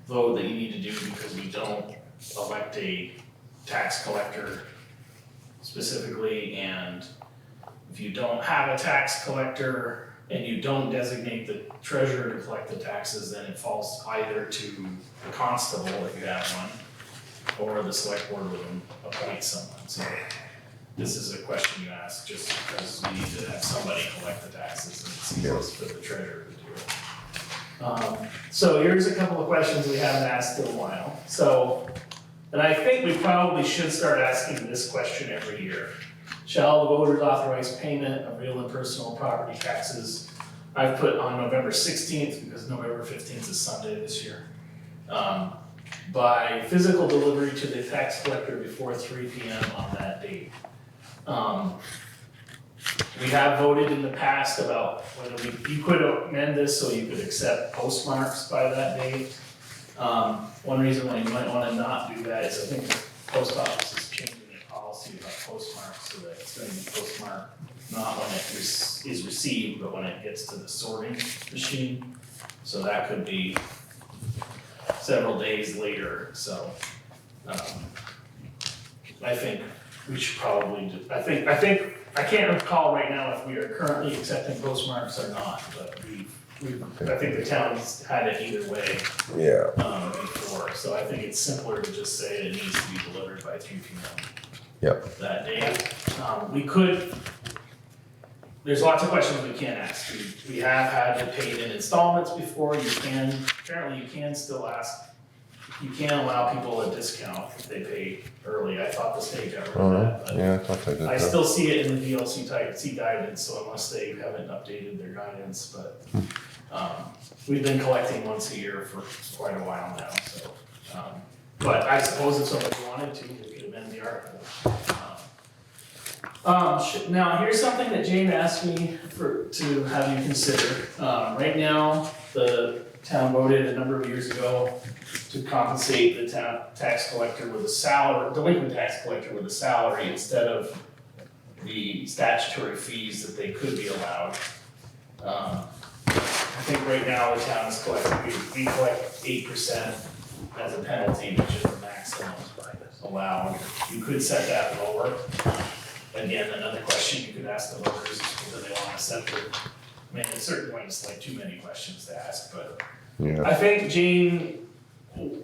vote that you need to do because we don't elect a tax collector specifically, and if you don't have a tax collector and you don't designate the treasurer to collect the taxes, then it falls either to the constable if you have one, or the select board would appoint someone. So this is a question you ask just because we need to have somebody collect the taxes, and it's easiest for the treasurer to do it. So here's a couple of questions we haven't asked in a while. So, and I think we probably should start asking this question every year. Shall the voters authorize payment of real and personal property taxes? I've put on November 16th because November 15th is Sunday this year. By physical delivery to the tax collector before 3 p.m. on that date. We have voted in the past about whether you could amend this so you could accept postmarks by that date. One reason why you might wanna not do that is I think the post office is changing their policy about postmarks so that it's gonna be postmarked not when it is received, but when it gets to the sorting machine. So that could be several days later, so, I think we should probably do, I can't recall right now if we are currently accepting postmarks or not, but I think the town's had it either way, Yeah, before, so I think it's simpler to just say it needs to be delivered by 3 p.m. Yep. that day. There's lots of questions we can't ask. We have had it paid in installments before, apparently you can still ask, you can allow people a discount if they pay early. I thought the state got rid of that, but yeah, I thought they did I that. still see it in the VLC type C guidance, so unless they haven't updated their guidance, but, we've been collecting once a year for quite a while now, so. But I suppose if somebody wanted to, we could amend the article. Now, here's something that Jane asked me to have you consider. Right now, the town voted a number of years ago to compensate the town tax collector with a salary, delinquent tax collector with a salary instead of the statutory fees that they could be allowed. I think right now the town is collecting, we collect 8% as a penalty, which is the maximum allowed. You could set that lower. Again, another question you could ask the voters is whether they want to set the, I mean, at a certain point, it's like too many questions to ask, but Yeah, I think Jane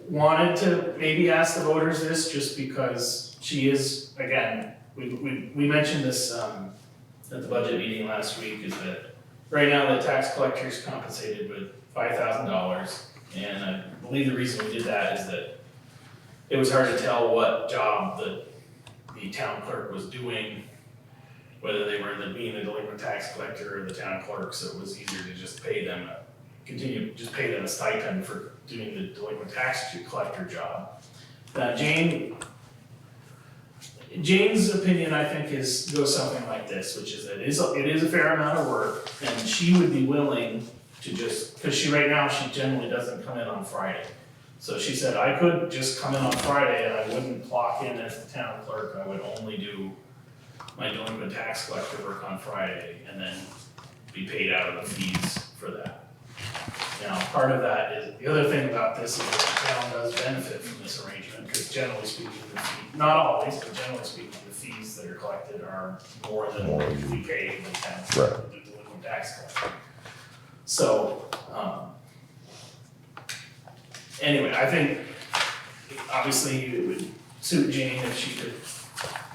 wanted to maybe ask the voters this just because she is, again, we mentioned this at the budget meeting last week, is that right now the tax collector is compensated with $5,000, and I believe the reason we did that is that it was hard to tell what job the town clerk was doing whether they were being the delinquent tax collector or the town clerk, so it was easier to just pay them just pay them a stipend for doing the delinquent tax collector job. Jane's opinion, I think, goes something like this, which is that it is a fair amount of work, and she would be willing to because right now, she generally doesn't come in on Friday. So she said, I could just come in on Friday and I wouldn't clock in as the town clerk, I would only do my delinquent tax collector work on Friday, and then be paid out of the fees for that. Now, part of that is, the other thing about this is that the town does benefit from this arrangement, because generally speaking, not always, but generally speaking, the fees that are collected are more than what we pay the town for the delinquent tax collector. So, anyway, I think, obviously, it would suit Jane if she could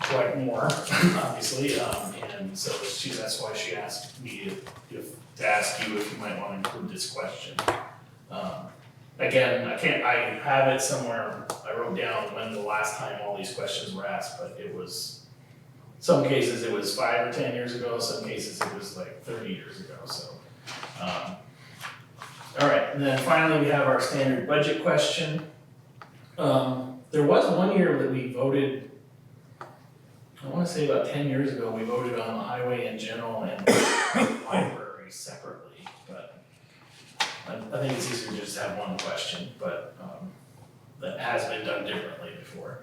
collect more, obviously, and so that's why she asked me to ask you if you might wanna include this question. Again, I have it somewhere, I wrote down when the last time all these questions were asked, but it was, some cases it was 5 or 10 years ago, some cases it was like 30 years ago, so. All right, and then finally we have our standard budget question. There was one year that we voted, I wanna say about 10 years ago, we voted on the highway in general and library separately, but I think it's easier to just have one question, but that has been done differently before.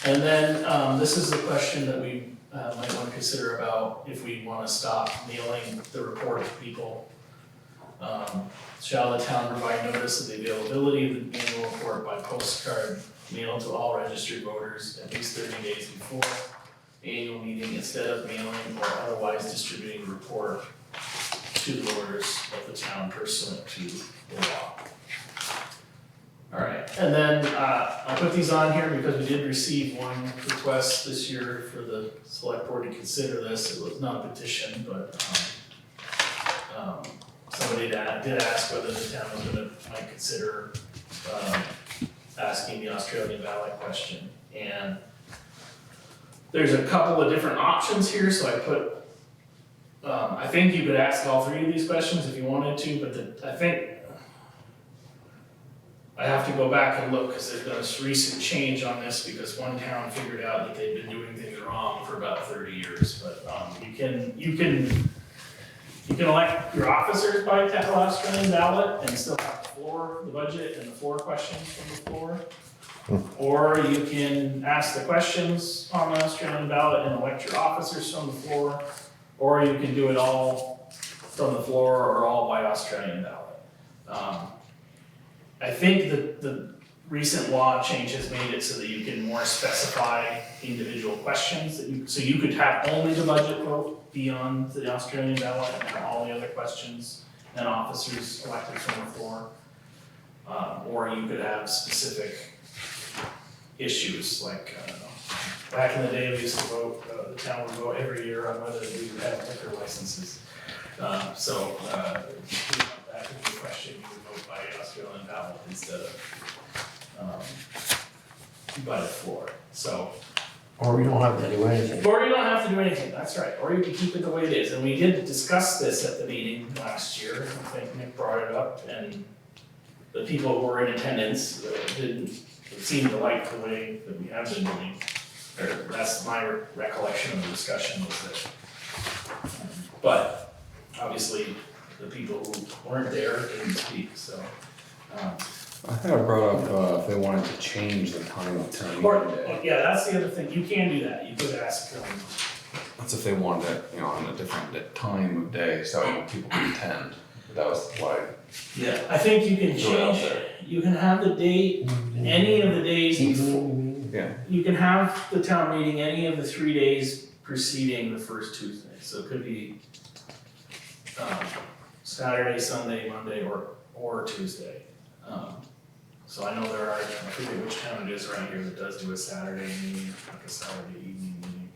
And then this is the question that we might wanna consider about if we wanna stop mailing the report to people. Shall the town provide notice of the availability of the annual report by postcard mailed to all registered voters at least 30 days before the annual meeting instead of mailing or otherwise distributing the report to the voters of the town pursuant to the law? Alright, and then I put these on here because we did receive one request this year for the select board to consider this. It was not a petition, but somebody did ask whether the town might consider asking the Australian ballot question. And there's a couple of different options here, so I put, I think you could ask all 3 of these questions if you wanted to, but I think I have to go back and look, because there's been a recent change on this, because one town figured out that they'd been doing things wrong for about 30 years, but you can elect your officers by Australian ballot and still have the budget and the 4 questions from the floor. Or you can ask the questions on the Australian ballot and elect your officers from the floor, or you can do it all from the floor or all by Australian ballot. I think that the recent law change has made it so that you can more specify individual questions so you could have only the budget vote beyond the Australian ballot and all the other questions and officers elected from the floor. Or you could have specific issues, like, I don't know, back in the day, we used to vote, the town would vote every year on whether we would have liquor licenses. So that could be a question, you would vote by Australian ballot instead of by the floor, so. Or we don't have to do anything. Or you don't have to do anything, that's right, or you can keep it the way it is, and we did discuss this at the meeting last year, I think Nick brought it up, and the people who were in attendance didn't seem to like the way that we have been doing, or that's my recollection of the discussion was that. But obviously, the people who weren't there didn't speak, so. I think I brought up if they wanted to change the time of town Or, meeting day. yeah, that's the other thing, you can do that, you could ask, That's if they wanted it, on a different time of day, so people could attend. That was why. yeah, I think you can Throw it out change, there. you can have the date, any of the days before. Yeah. You can have the town meeting any of the 3 days preceding the first Tuesday, so it could be Saturday, Sunday, Monday, or Tuesday. So I know there are, I forget which town it is around here that does do a Saturday meeting, like a Saturday evening meeting.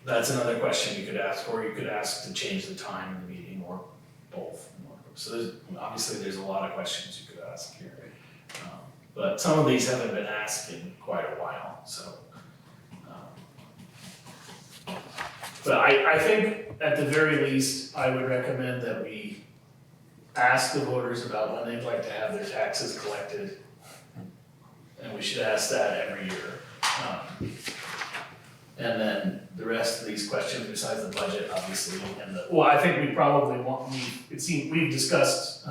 That's another question you could ask, or you could ask to change the time of the meeting, or both. So obviously there's a lot of questions you could ask here. But some of these haven't been asked in quite a while, so. But I think at the very least, I would recommend that we ask the voters about when they'd like to have their taxes collected. And we should ask that every year. And then the rest of these questions besides the budget, obviously, and well, I think we probably we've discussed,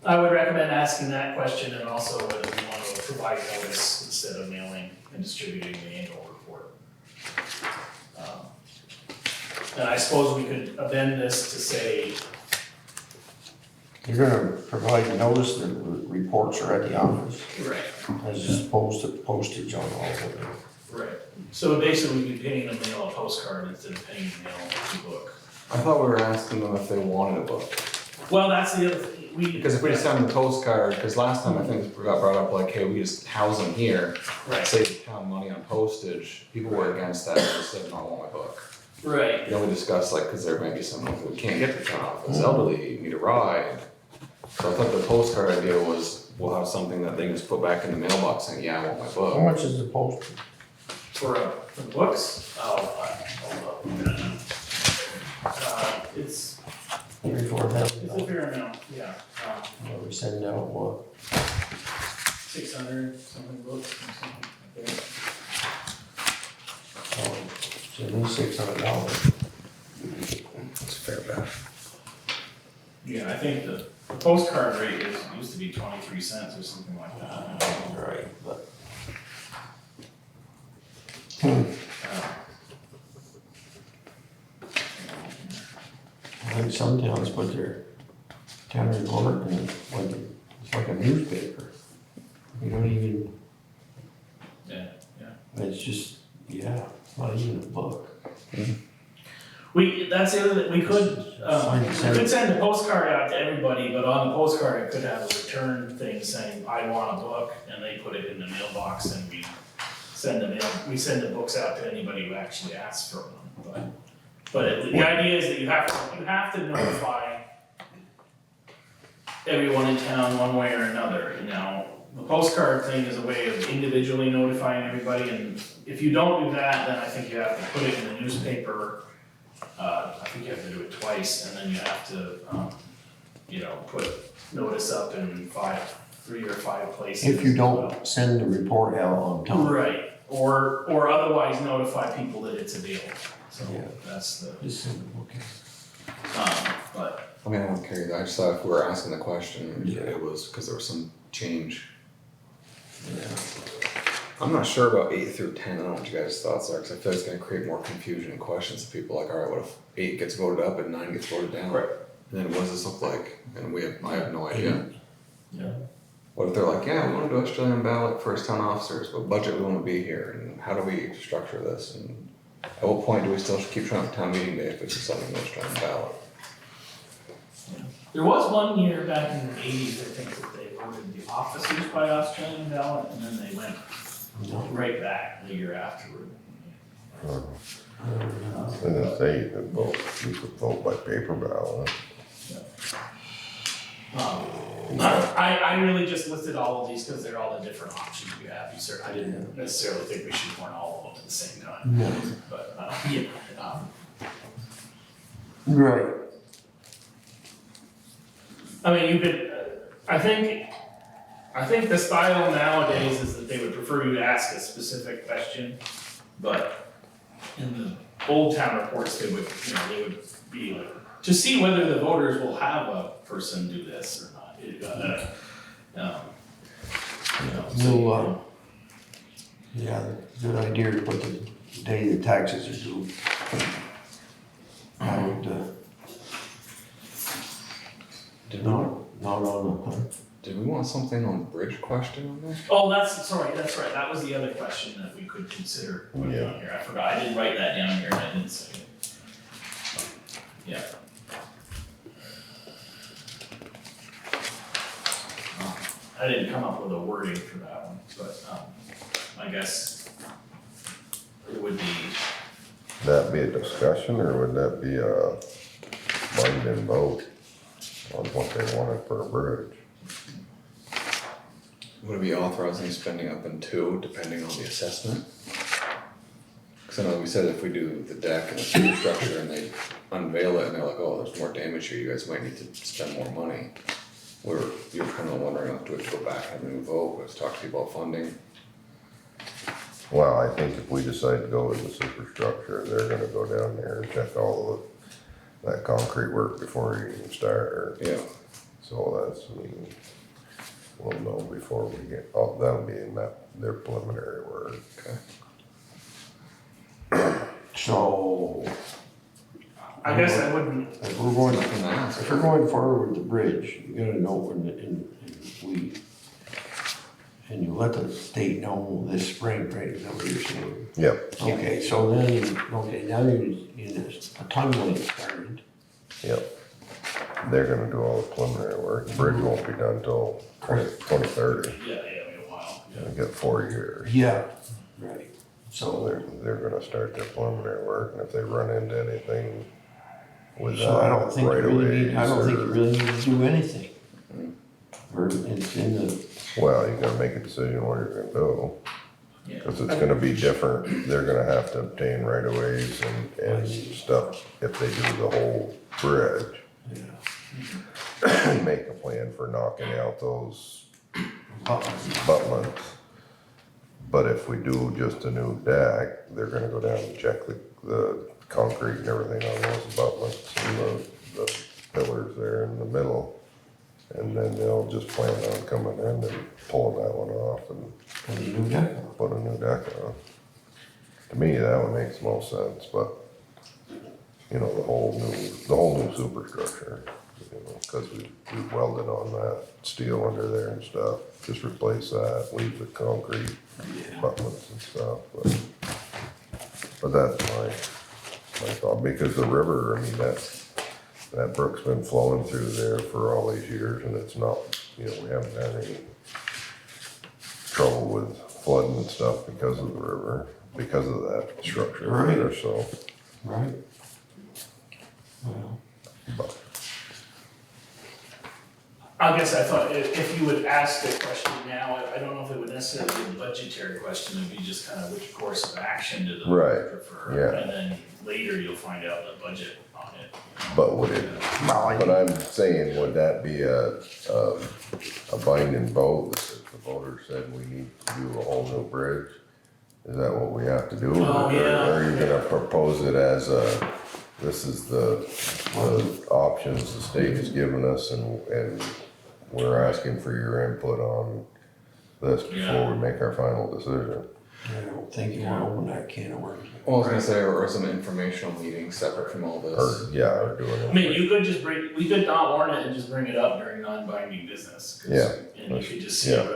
I would recommend asking that question and also whether we want to provide notice instead of mailing and distributing the annual report. And I suppose we could amend this to say, You're gonna provide notice that the reports are at the office, right, as opposed to postage on all of them. right. So basically we'd be paying them to mail a postcard instead of paying to mail a book. I thought we were asking them if they wanted a book. Well, that's the other thing, Because if we just send them a postcard, because last time I think it got brought up like, hey, we just house them here, Right, save the town money on postage, people were against that, they said, no, I want my book. right, Then we discussed like, cause there might be someone who can't get to town office, elderly, need a ride. So I thought the postcard idea was, we'll have something that they can just put back in the mailbox saying, yeah, I want my How book. much is the postage? for books, hold up. It's a $3,000-4,000. fair amount, yeah, We send out what? 600 something books or something like that. So at least $600. It's fair bet. Yeah, I think the postcard rate used to be 23 cents or something like that. Right, but. I think some towns put their town report in, like, it's like a newspaper. You don't even, Yeah. it's just, yeah, it's not even a book. That's the other, we could Send- send a postcard out to everybody, but on the postcard, it could have a return thing saying, I want a book, and they put it in the mailbox, and we send the books out to anybody who actually asks for them, but the idea is that you have to notify everyone in town one way or another, you know? The postcard thing is a way of individually notifying everybody, and if you don't do that, then I think you have to put it in the newspaper. I think you have to do it twice, and then you have to, put notice up in 3 or 5 places. If you as well. don't send the report out on time. Right, or otherwise notify people that it's available, so Yeah. that's the, Just send the book in. but, I mean, I don't care either, I just thought if we were asking the question, Yeah. it was because there was some change. Yeah. I'm not sure about 8 through 10, I don't know what you guys' thoughts are, because I feel it's gonna create more confusion and questions to people, like, alright, what if 8 gets voted up and 9 gets voted down? Right. And then what does this look like? And I have no idea. yeah. What if they're like, yeah, we wanna do Australian ballot for town officers, but budget, we wanna be here, and how do we structure this? And at what point do we still keep trying to town meeting day if it's something that's Australian ballot? There was one year back in the 80s, I think, that they voted the officers by Australian ballot, and then they went right back the year afterward. And if they could vote, you could vote by paper ballot. I really just listed all of these because they're all the different options you have. I didn't necessarily think we should warn all of them at the same time, No. but, Right. I mean, you could, I think the style nowadays is that they would prefer you to ask a specific question, but in the old town reports, they would be like, to see whether the voters will have a person do this or not. Yeah, good idea to put the day the taxes are due. I would, not on the, Did we want something on bridge question on there? Oh, that's right, that was the other question that we could consider putting on here, I forgot, I didn't write that down here, and I didn't say it. Yeah. I didn't come up with a wording for that one, but, I guess it would be, That be a discussion, or would that be a binding vote on what they wanted for a bridge? Would it be authorizing spending up in 2, depending on the assessment? Cause I know we said if we do the deck and the superstructure and they unveil it and they're like, oh, there's more damage here, you guys might need to spend more money. You're kinda wondering, do we have to go back and move vote, let's talk to you about funding. Well, I think if we decide to go with the superstructure, they're gonna go down there and check all of that concrete work before you even start, or, Yeah. so that's, I mean, we'll know before we get, oh, that'll be in their preliminary work. Okay. So, I guess I wouldn't, if we're going, Nothing to ask. if we're going forward with the bridge, you gotta know when, and you let the state know this spring, right, is that what you're saying? Yep, Okay, so then, okay, now you're in a timeline started. yep. They're gonna do all the preliminary work. The bridge won't be done till 2030. yeah, it'll be a while. They got 4 years. Yeah, right. So So, they're gonna start their preliminary work, and if they run into anything with so I don't think you right really away. need, I don't think you really need to do anything. Or it's in the, Well, you gotta make a decision what you're gonna do, Yeah. cause it's gonna be different. They're gonna have to obtain right of ways and stuff if they do the whole bridge. yeah. Make a plan for knocking out those Buttons. abutments. But if we do just a new deck, they're gonna go down and check the concrete and everything on those abutments and the pillars there in the middle. And then they'll just plan on coming in and pulling that one off and And the new deck. put a new deck on. To me, that one makes most sense, but, you know, the whole new superstructure, you know, cause we welded on that steel under there and stuff, just replace that, leave the concrete abutments and stuff, but that's my thought, because the river, I mean, that brook's been flowing through there for all these years, and it's not, you know, we haven't had any trouble with flooding and stuff because of the river, because of that structure there, Right. so. Right. Well, But I guess I thought if you would ask the question now, I don't know if it would necessarily be a budgetary question, it'd be just kind of which course of action do the Right, board prefer? yeah. And then later you'll find out the budget on it. But would it, well, but I'm saying, would that be a binding vote, if the voters said we need to do a whole new bridge? Is that what we have to do? Oh, yeah. Or are you gonna propose it as this is the options the state has given us and we're asking for your input on this before we make our final decision? I don't think you wanna open that can of worms. Well, I was gonna say, or some informational meeting separate from all this. Or, yeah, or doing it. I mean, you could just we could not warn it and just bring it up during non-binding business. 'Cause- Yeah. And you could just see, Yeah.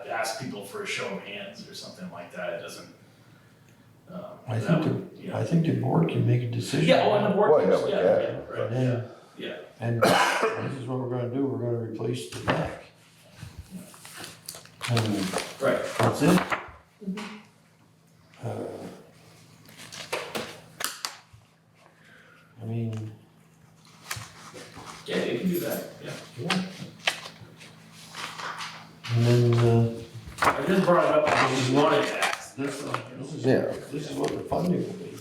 ask people for a show of hands or something like that, it doesn't. I that think would, you know. I think the board can make a decision. Yeah, oh, and the board, Well, can- yeah, we yeah, can, yeah, right, And then, yeah. and this is what we're gonna do, we're gonna replace the deck. And Right. that's it. I mean, Yeah, you can do that, yeah. and then, I just brought it up because you wanted to ask. this is, Yeah. this is what the funding will be.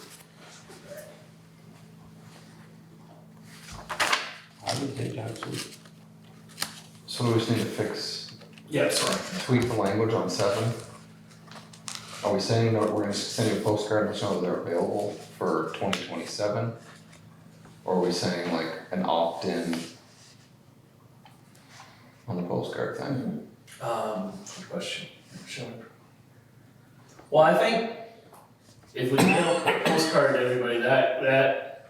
I would think that's it. So we just need to fix, Yeah, sorry. tweak the language on 7. Are we saying that we're gonna send you a postcard and let you know that they're available for 2027? Or are we saying like an opt-in on the postcard thing? Good question. Well, I think if we mail a postcard to everybody, that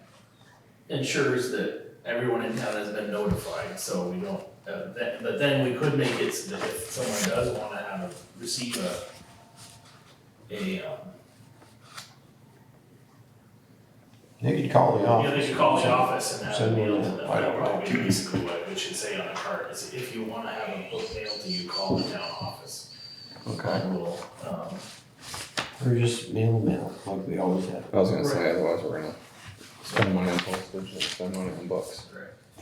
ensures that everyone in town has been notified, so we don't, but then we could make it so that if someone does wanna receive They could call the you office. know, they should call the office and have it Send them mailed to a- them, that'll probably be basically what it should say on the card, is if you wanna have a book mailed to you, call the town office. Okay. And we'll, Or just mail like we always have. I was gonna say, otherwise we're gonna spend money on postage and spend money on books.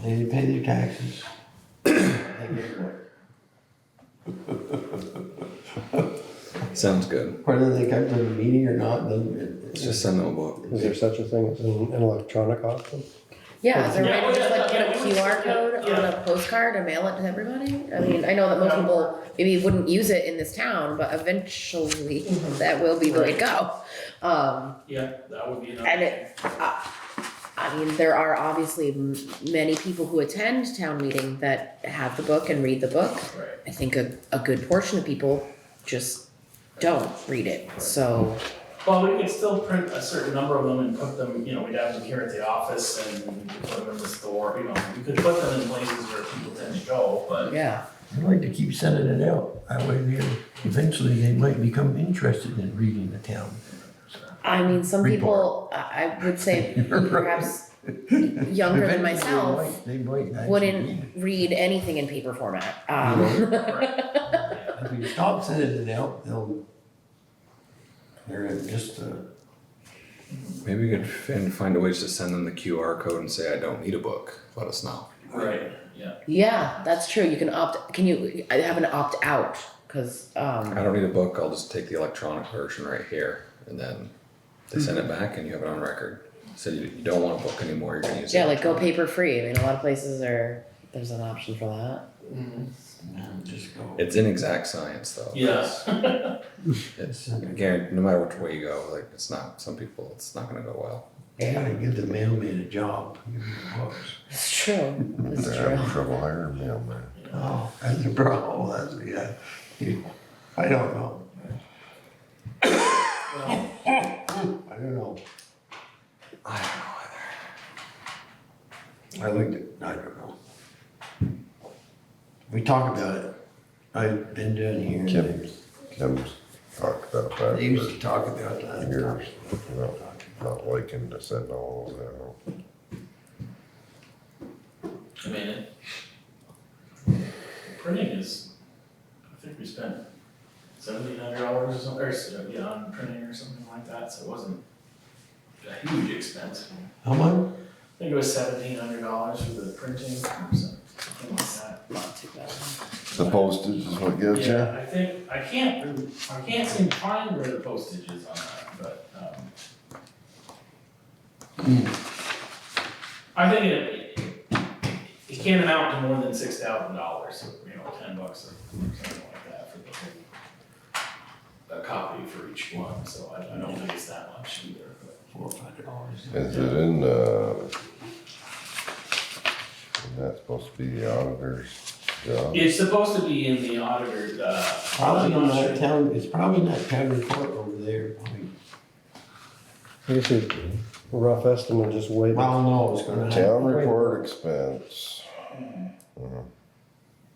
They pay their taxes. They get what? Sounds good. Whether they come to the meeting or not, doesn't, Let's just send them a book. Is there such a thing as an electronic option? Yeah, is there a way Yeah, to just like put a yeah, QR code on yeah. a postcard and mail it to everybody? I mean, I know that most people maybe wouldn't use it in this town, but eventually that will be the way to go. Yeah, that would be another. And it, I mean, there are obviously many people who attend town meeting that have the book and read the book. Right. I think a good portion of people just don't read it, so. Well, we could still print a certain number of them and put them, you know, we'd have them here at the office and we could put them in the store, you know, we could put them in places where people tend to go, but. Yeah, I'd like to keep sending it out. That way eventually they might become interested in reading the town. I mean, some people, I would say perhaps younger than Eventually myself they might actually read wouldn't read anything in paper format. it. If you stop sending it out, they're just, Maybe we could find a way to send them the QR code and say, I don't need a book, let us know. Right, yeah. Yeah, that's true. You can can you have an opt out? Cause, I don't need a book, I'll just take the electronic version right here, and then they send it back and you have it on record. So you don't want a book anymore, you're gonna use it. yeah, like go paper free. I mean, a lot of places there's an option for that. just go. It's inexact science though. Yes. It's, again, no matter which way you go, like, it's not, some people, it's not gonna go well. You gotta give the mailman a job, give him the books. It's true. It's They're having true. trouble hiring mailman. Oh, that's a problem, yeah. I don't know. Well, I don't know. I don't know I don't know. We talk about it. I've been down here. and Kim's talked about that They used to for talk about that. years, not liking to send all those out. I mean, printing is, I think we spent $1,700 or something, or, yeah, on printing or something like that, so it wasn't a huge expense. How much? I think it was $1,700 for the printing or something like that. Not too bad. The postage is what gets you? Yeah, I think, I can't seem to find where the postage is on that, but, I think it can't amount to more than $6,000, so, you know, $10 or something like that for a copy for each one, so I don't think it's that much either, but. $4 or $5. Is it in isn't that supposed to be the auditor's job? It's supposed to be in the auditor's, Probably I'm in not that sure. town, it's probably in that town report over there. I guess a rough estimate, just wait. Well, no, it's gonna. Town report expense.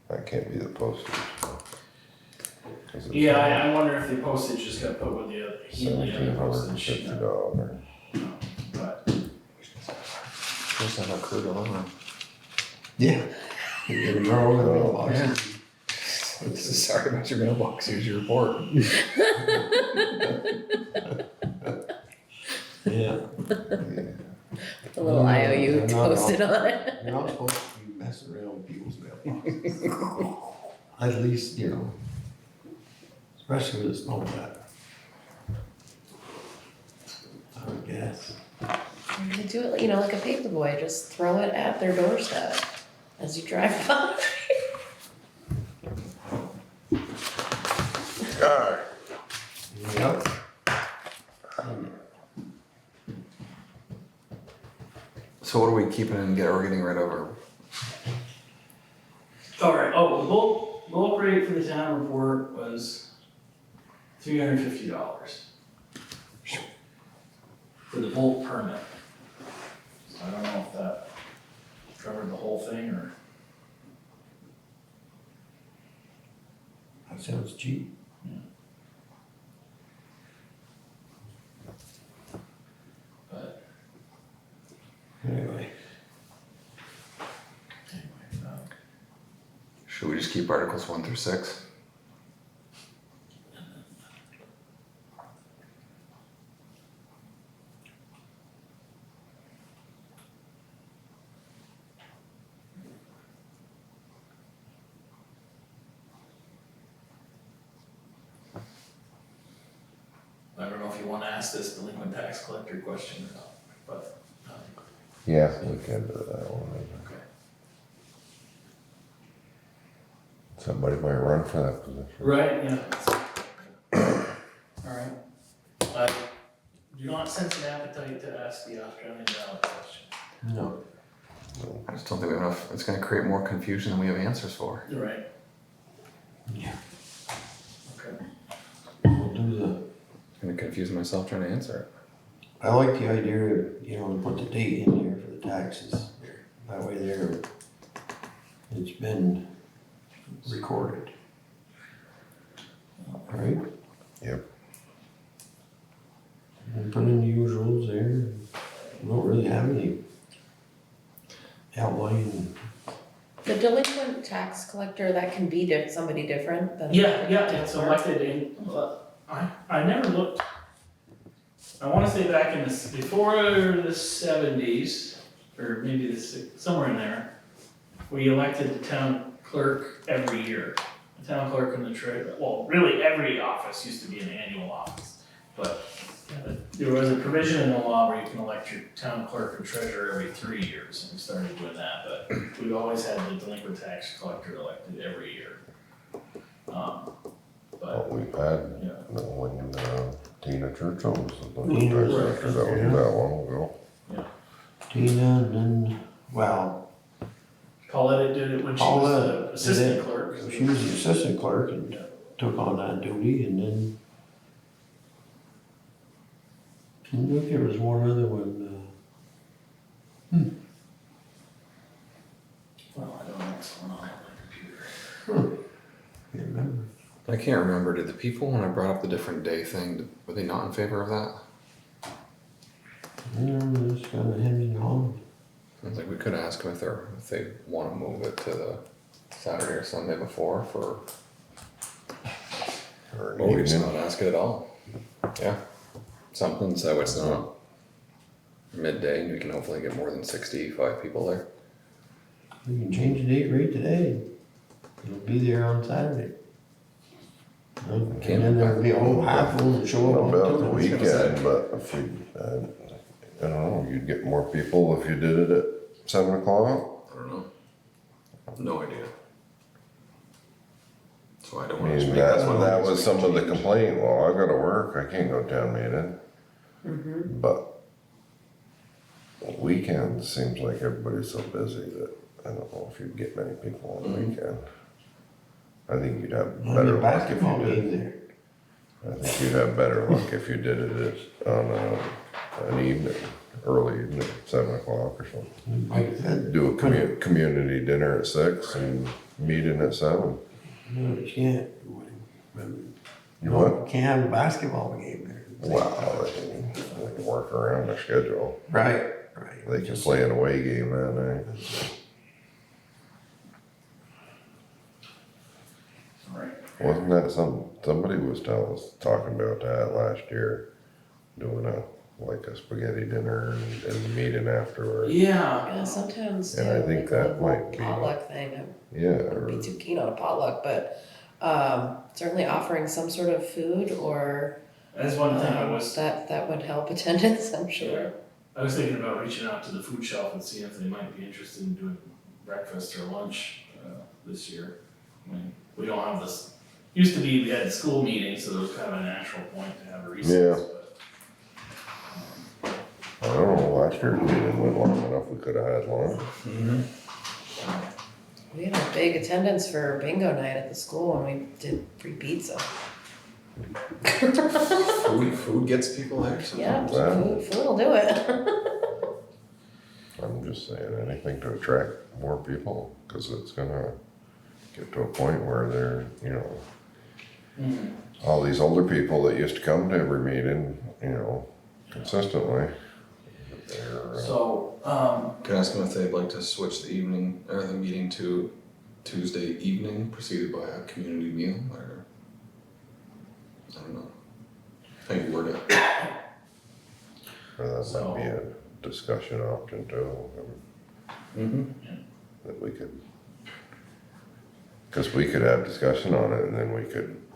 That can't be the postage. 'Cause it's Yeah, I wonder if the postage just got put with the other postage, you know, $1,750. but. Just have a crew to learn. Yeah. You get a girl in the mailbox. Sorry about your mailbox, here's your report. Yeah. A little No, IOU they're not posted on it. You're not supposed to be messing around with people's mailboxes. At least, especially with a snow flat. I would guess. You could do it, like a paper boy, just throw it at their doorstep as you drive by. Alright, Yep. So what are we keeping and we're getting rid of, or Alright, the bulk rate for the town report was $350. For the bulk permit. So I don't know if that covered the whole thing or. That sounds cheap. But Anyway. should we just keep Articles 1 through 6? you wanna ask this delinquent tax collector question or not, but, Yeah, we can do that one. okay. Somebody might run for that position. Right, yeah. Alright. Do you not sense an appetite to ask the Australian ballot question? No. I just don't think we have enough, it's gonna create more confusion than we have answers for. Right. Yeah. Okay. We'll do the, I'm gonna confuse myself trying to answer it. I like the idea of, you know, to put the date in there for the taxes. That way there, it's been recorded. Right? Yep. And put in the usuals there. We don't really have any outline. The delinquent tax collector, that can be somebody different than. Yeah, it's elected in, I never looked. I wanna say back in the, before the 70s, or maybe somewhere in there, we elected the town clerk every year. The town clerk and the treasurer, well, really every office used to be an annual office. But there was a provision in the law where you can elect your town clerk and treasurer every 3 years, and we started doing that, but we've always had the delinquent tax collector elected every year. What But, we've had, yeah. when Tina Churchill was the Tina, tax collector, that was that long ago. Tina and then, well, Paulette did it when she was Paulette the did assistant it. clerk. She was the assistant clerk and Yeah. took on that duty and then I think there was one other one, Well, I don't know what's going on with my computer. can't remember. I can't remember, did the people, when I brought up the different day thing, were they not in favor of that? Yeah, it's kinda hemming and hawing. I was like, we could ask them if they wanna move it to the Saturday or Sunday before for, Or an or we just evening. not ask it at all. Yeah, something so it's not midday and we can hopefully get more than 65 people there. We can change the date right today. It'll be there on Saturday. And then there'll be a whole half full to show up on About the Tuesday. weekend, but if you, I don't know, you'd get more people if you did it at 7 o'clock. I don't know. No idea. So I don't I wanna just mean, make that's one that of the was things we some of the can change. complaint, well, I gotta work, I can't go to town meeting. But weekends seems like everybody's so busy that I don't know if you'd get many people on the weekend. I think you'd have There'll be better a luck if basketball you game did. there. I think you'd have better luck if you did it on an evening, early evening, 7 o'clock or something. Like that. Do a community dinner at 6 and meeting at 7. No, you can't. You what? You can't have a basketball game there. Wow, they can work around their schedule. Right, right. They can play an away game that night. Right. Wasn't that somebody was talking about that last year, doing like a spaghetti dinner and the meeting afterwards. Yeah. Yeah, sometimes do And I think like a that whole might be- potluck thing. I Yeah, wouldn't be too keen on a potluck, but certainly offering some sort of food or That's one thing I was, that would help attendance, I'm sure. I was thinking about reaching out to the food shelf and seeing if they might be interested in doing breakfast or lunch this year. I mean, we don't have this, used to be, we had school meetings, so there was kind of a natural point to have a recess, but. I don't know, last year's meeting went long enough, we could've had lunch. We had a big attendance for bingo night at the school and we did free pizza. Food gets people there Yeah, sometimes. food will do it. I'm just saying, anything to attract more people, cause it's gonna get to a point where they're, all these older people that used to come to every meeting, consistently. They're, So, Can I ask them if they'd like to switch the evening, or the meeting to Tuesday evening, preceded by a community meal, or? I don't know. How you word it. or that might be a discussion option too, that we could, cause we could have discussion on it and then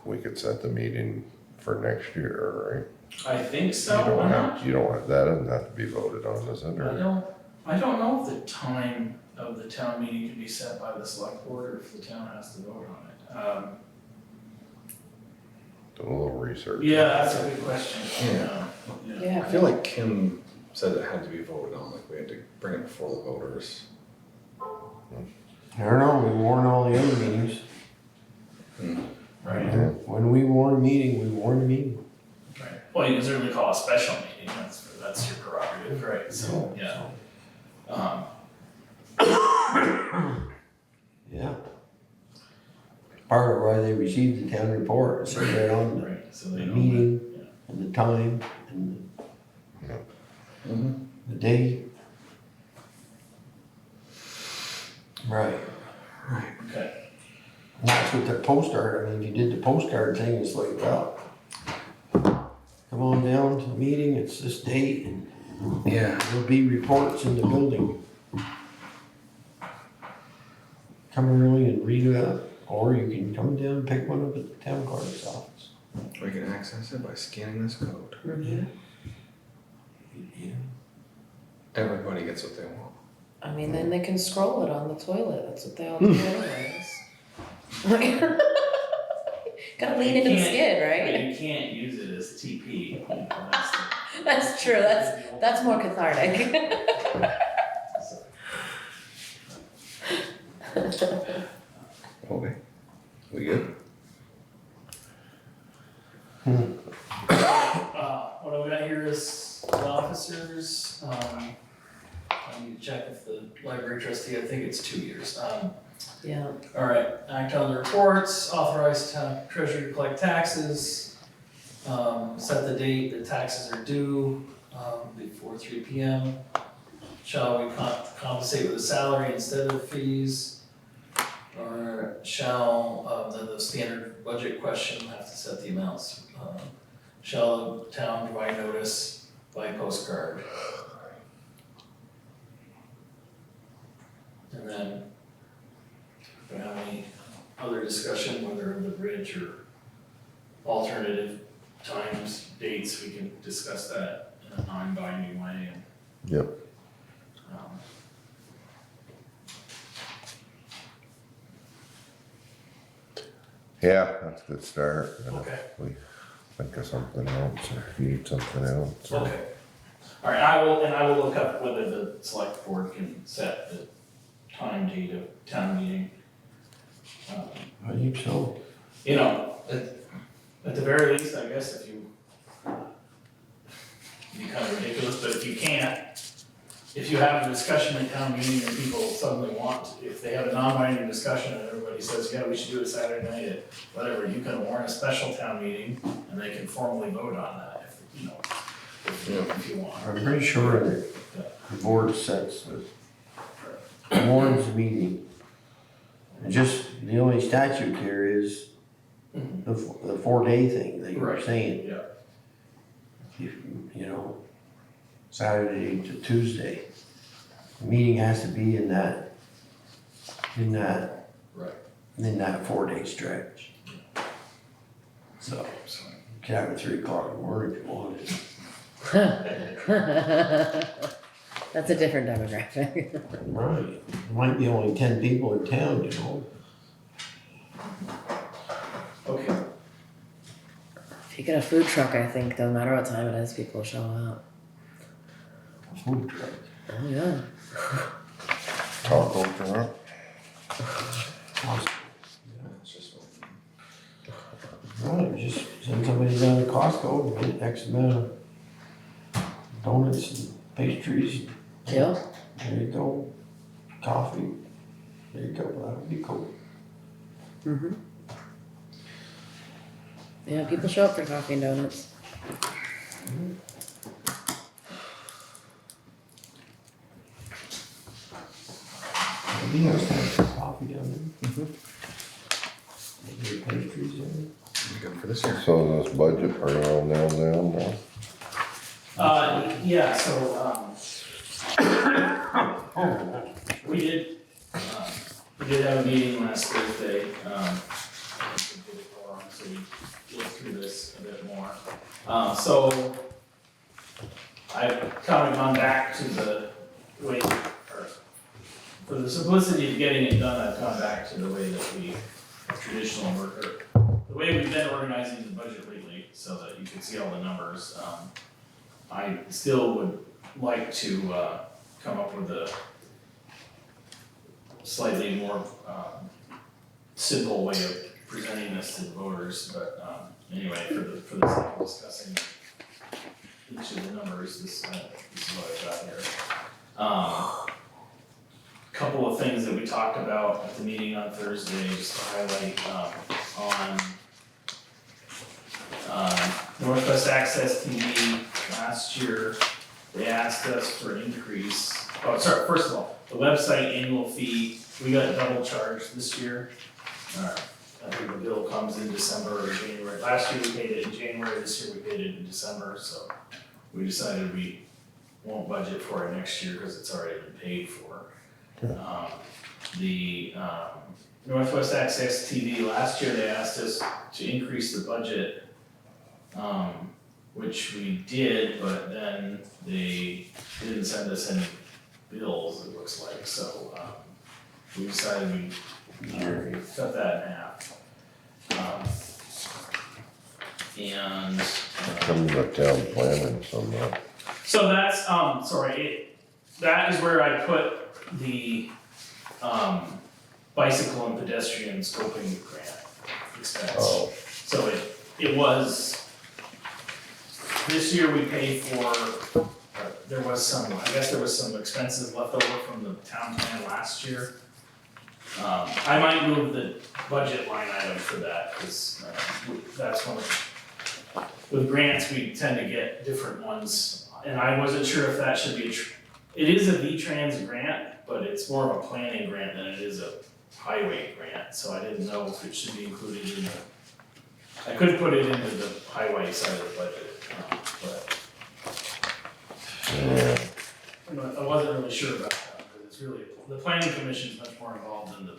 we could set the meeting for next year, I think You so, don't I'm not have, you don't have, that doesn't have to be voted on, does it, or? I don't know if the time of the town meeting can be set by the select board or if the town has to vote on it. Do a little research. Yeah, that's a good question. Yeah. Yeah. I feel like Kim said it had to be voted on, like we had to bring it before the voters. I don't know, we warn all the other meetings. Right, Yeah. When we warn a meeting, we warn a meeting. right. Well, you can certainly call a special meeting, that's your prerogative, right, so, yeah. Yeah. Part of why they received the town report, so they're on Right, so the they know. meeting Yeah. and the time and Mm-hmm. the day. Right. Okay, And that's with the postcard, I mean, if you did the postcard thing, it's like, well, come on down to the meeting, it's this date, and Yeah. there'll be reports in the building. Come early and read it up, or you can come down and pick one up at the town clerk's office. We can access it by scanning this code. Yeah. Yeah. Everybody gets what they want. I mean, then they can scroll it on the toilet, that's what they all do anyways. Gotta lean into the skid, right? You can't use it as TP. That's true, that's more cathartic. Okay. We good? What do we got here is the officers, I need to check if the library trustee, I think it's 2 years. Yeah, All right, act on the reports, authorize town treasurer to collect taxes, set the date the taxes are due, before 3 p.m. Shall we compensate with a salary instead of fees? Or shall, the standard budget question, have to set the amounts. Shall the town provide notice by postcard? And then, do we have any other discussion, whether of the bridge or alternative times, dates, we can discuss that in a non-binding way and. Yep. Yeah, that's a good start. And if Okay. we think of something else, or need something else. or- Okay. All right, I will look up whether the select board can set the time date of town meeting. I think so. You know, at the very least, I guess if you, it'd be kind of ridiculous, but if you can't, if you have a discussion at town meeting and people suddenly if they have a non-binding discussion and everybody says, yeah, we should do it Saturday night at whatever, you can warn a special town meeting and they can formally vote on that, if, you know, if you want. I'm pretty sure that the board sets the, warns the meeting. And just, the only statute here is the 4-day thing that you were Right. saying. Yeah. You know, Saturday to Tuesday. The meeting has to be in that Right. 4-day stretch. So, you could have it 3 o'clock in the morning if you wanted. that's a different demographic. Right. There might be only 10 people in town, you know. Okay. If you get a food truck, I think, no matter what time it is, people show up. Food truck. Oh, yeah. Taco truck. It's just. Right, just send somebody down to Costco and get X amount of donuts and pastries. Yeah. There you go. Coffee. There you go. That would be cool. Mm-hmm. Yeah, people show up for coffee and donuts. It'd be nice to have some coffee down there. Maybe pastries there. We good for this year? So this budget, are you all down now? Yeah, so, we did have a meeting last Thursday, we did for them, so we looked through this a bit more. So I've kind of gone back to the way, or for the simplicity of getting it done, I've gone back to the way that we traditional work, or the way we've been organizing the budget lately, so that you can see all the numbers. I still would like to come up with a slightly more simple way of presenting this to the voters, but anyway, for the sake of discussing each of the numbers, this is what I've got here. Couple of things that we talked about at the meeting on Thursday, just to highlight, on Northwest Access TV last year, they asked us for an increase. Oh, sorry, first of all, the website annual fee, we got double charged this year. I think the bill comes in December or January. Last year we paid it in January, this year we paid it in December, so we decided we won't budget for it next year because it's already been paid for. The Northwest Access TV, last year they asked us to increase the budget, which we did, but then they didn't send us any bills, it looks like, so we decided we cut that in half. Come to the town planning somewhere. So that's, that is where I put the, bicycle and pedestrian scoping grant expense. Oh, So it was, this year we paid for, there was some expenses left over from the town plan last year. I might move the budget line item for that, cause that's one of, with grants, we tend to get different ones. And I wasn't sure if that should be, it is a V-Trans grant, but it's more of a planning grant than it is a highway grant, so I didn't know if it should be included in the, I could put it into the highway side of the budget, but I wasn't really sure about that, because it's really, the planning commission is much more involved than the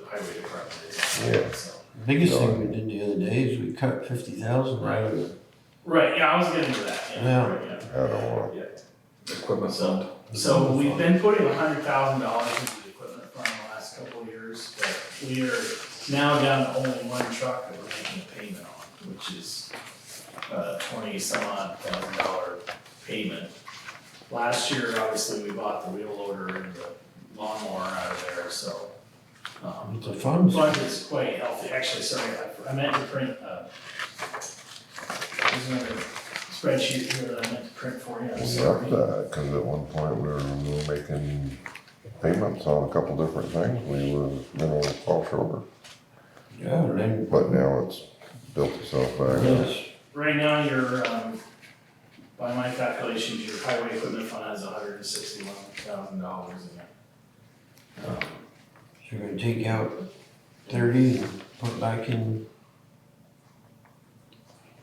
highway department is. Yeah. So. Biggest thing we did the other day is we cut 50,000 out of it. Right, yeah, I was getting to that, Yeah. right, yeah. I don't want, Equipment fund. So we've been putting $100,000 into the equipment fund the last couple of years, but we are now down to only one truck that we're making a payment on, which is $20,000 payment. Last year, obviously, we bought the wheel loader and the lawnmower out of there, so. It's a fun. Fund is quite healthy, actually, sorry, I meant to print, there's another spreadsheet here that I meant to print for you, I'm we sorry. upped that, cause at one point we were making payments on a couple different things, we were gonna fall short. Yeah, and then, But now it's built itself back up. yes, Right now, your, by my calculations, your highway equipment fund has $161,000 in it. so you're gonna take out 30 and put back in.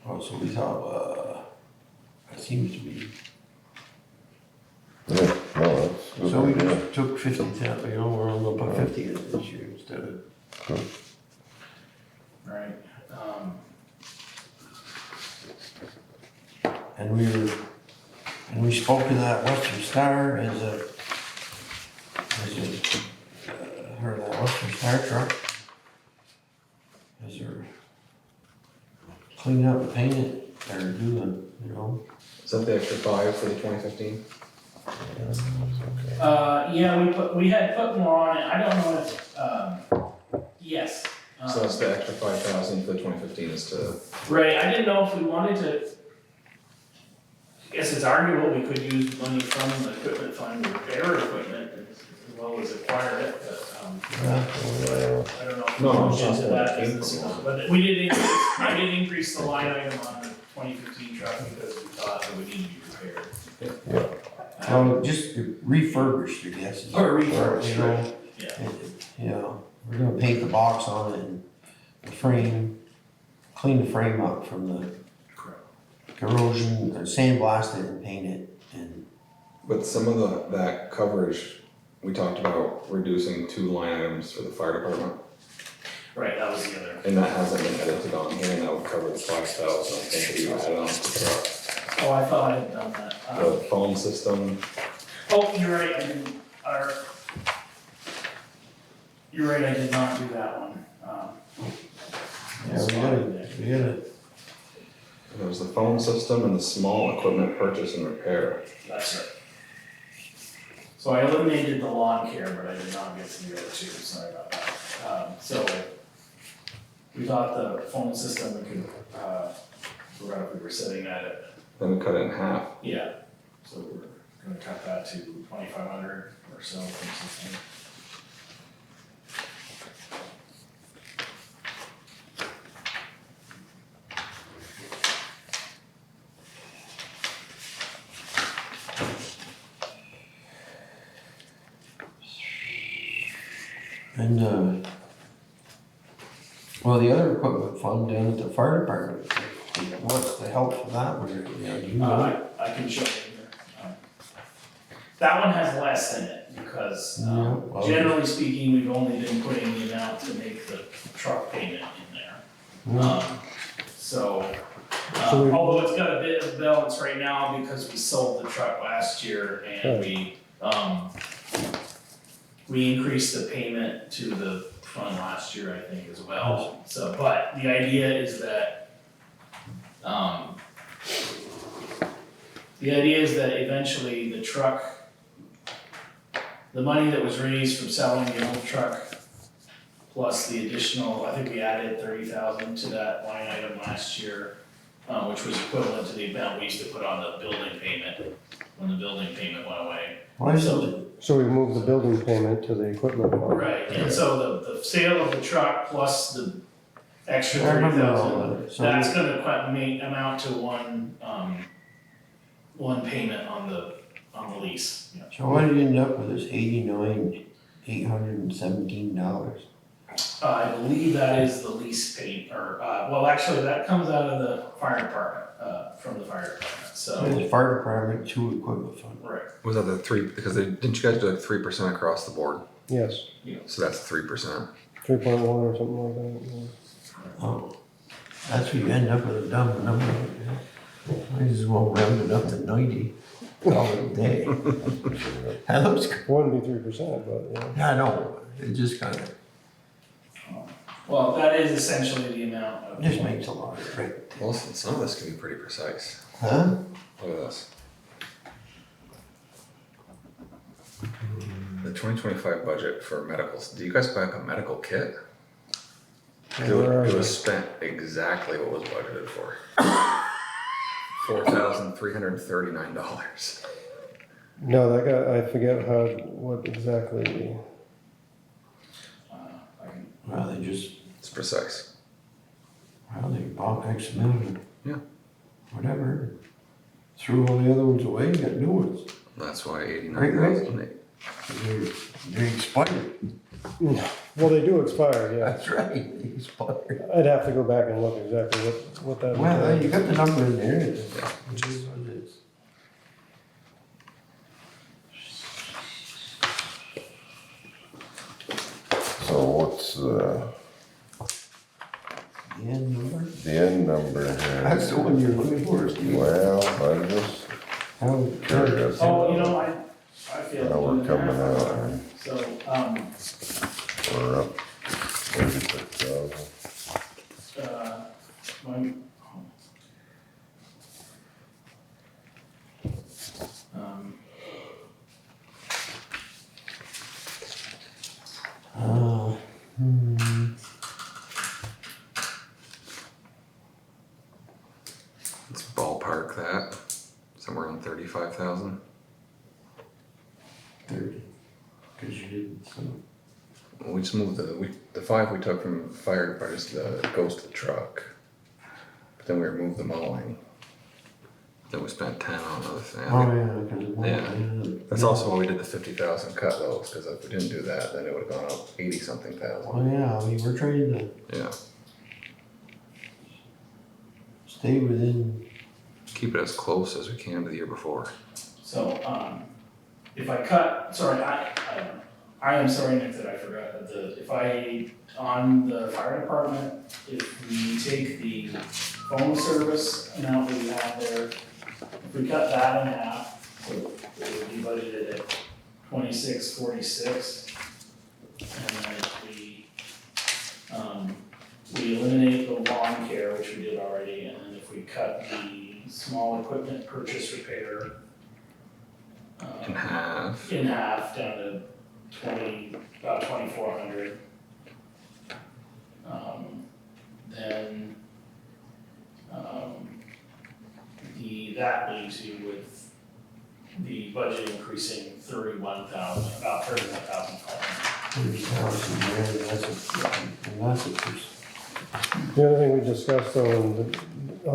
Oh, so we thought, that seems to be, Yeah, no, that's good. so we idea. just took 50,000, you know, we're only gonna put 50 in it this year instead of. Good. Right, And we spoke to that Western Star as her that Western Star truck. As her clean up and paint it, or doing, you know. Is that the extra 5 for the 2015? yeah, we had put more on it, I don't know if, yes. So that's the extra 5,000 for the 2015 is to, Right, I didn't know if we wanted to, I guess it's arguable, we could use money from the equipment fund to repair equipment as well as acquire it, but, I don't know if we No, want it's to not into what that it came business from. account, but we did increase, I did increase the line item on the 2015 truck because we thought it would need to be repaired. Well, just refurbished, I guess. is- Or refurbished, you know, right. Yeah. Yeah, we're gonna paint the box on it and the frame, clean the frame up from the corrosion, sandblast it and paint it and. but some of that coverage, we talked about reducing 2 line items for the fire department. Right, that was the other. And that hasn't been edited on here, and that would cover the 5,000, I think, that you added on to the truck. Oh, I thought I had done that. The phone system, Oh, you're right, I didn't, you're right, I did not do that one. Yeah, we gotta, there was the phone system and the small equipment purchase and repair. That's right. So I eliminated the lawn care, but I did not get to the other two, sorry about that. So we thought the phone system, we could, forgot if we were setting that at, Then we cut it in half. yeah. So we're gonna cut that to 2,500 or so from something. and, well, the other equipment fund down at the fire department, what's the help for that one, do you know? I can show you here. That one has less in it because, Yeah, well- generally speaking, we've only been putting the amount to make the truck payment in there. So, So we- although it's got a bit of balance right now because we sold the truck last year and we increased the payment to the fund last year, I think, as well. So, but the idea is that, eventually the truck, the money that was raised from selling the old truck, plus the additional, I think we added 30,000 to that line item last year, which was equivalent to the amount we used to put on the building payment, when the building payment went away. Why is So- it, So we moved the building payment to the equipment fund. Right, and so the sale of the truck plus the extra I remember all 30,000, that. So- that's gonna amount to one payment on the lease. Yeah. so why did you end up with this $89,817? I believe that is the lease pay, or, well, actually, that comes out of the fire department, from the fire department, so, The fire department, 2 equipment fund. right. Was that the 3, because didn't you guys do like 3% across the board? Yes, So that's 3%. 3.1 or something like that. Yeah. Oh, that's where you end up with a dumb number. Might as well round it up to 90, call it a day. That looks good. Wouldn't be 3%, but yeah. Yeah, I know, it just kind of, Well, that is essentially the amount of. just makes a lot of sense. Well, listen, some of this can be pretty precise. Huh? Look at this. The 2025 budget for medicals, do you guys buy like a medical kit? It Where are was they? spent exactly what was budgeted for. $4,339. No, that guy, I forget what exactly. I can Well, they just, It's precise. well, they bought X amount. Yeah. Whatever. Threw all the other ones away, got new ones. That's why Right, 89,000. They expired. Well, they do expire, yeah. That's right, they expired. I'd have to go back and look exactly what that. Well, you got the number in there. It is what it is. So what's the end number? end number here? That's the one you're looking for, Steve. Well, I'm just How, curious. Oh, you know, I feel. How we're coming out. So, We're up 36,000. my, Let's ballpark that. Somewhere around 35,000. 30. Cause you did some. We just moved the 5 we took from fire department goes to the truck. But then we removed the mowing. Then we spent 10 on other things. Oh, yeah, because of Yeah. that. That's also why we did the 50,000 cut though, because if we didn't do that, then it would have gone up 80 something thousand. Oh, yeah, we were trying to Yeah, stay within, keep it as close as we can to the year before. so, if I cut, sorry, I don't know. I am sorry, Nick, that I forgot that on the fire department, if we take the phone service amount that we have there, if we cut that in half, so it would be budgeted at 2646. And then if we eliminate the lawn care, which we did already, and then if we cut the small equipment purchase repair In half. down to about 2,400. Then, that leaves you with the budget increasing about 31,500. The other thing we discussed on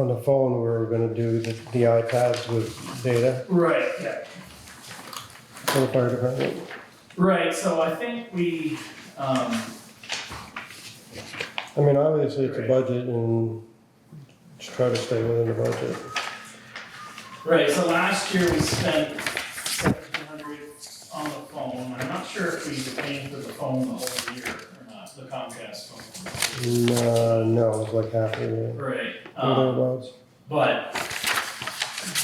the phone, we were gonna do the iPads with data Right, yeah. for the fire department. Right, so I think we, I mean, obviously it's a budget and just try to stay within the budget. right, so last year we spent 1,700 on the phone. I'm not sure if we were paying for the phone the whole year or not, the Comcast phone. No, it was like half a year. Right, Thereabouts. but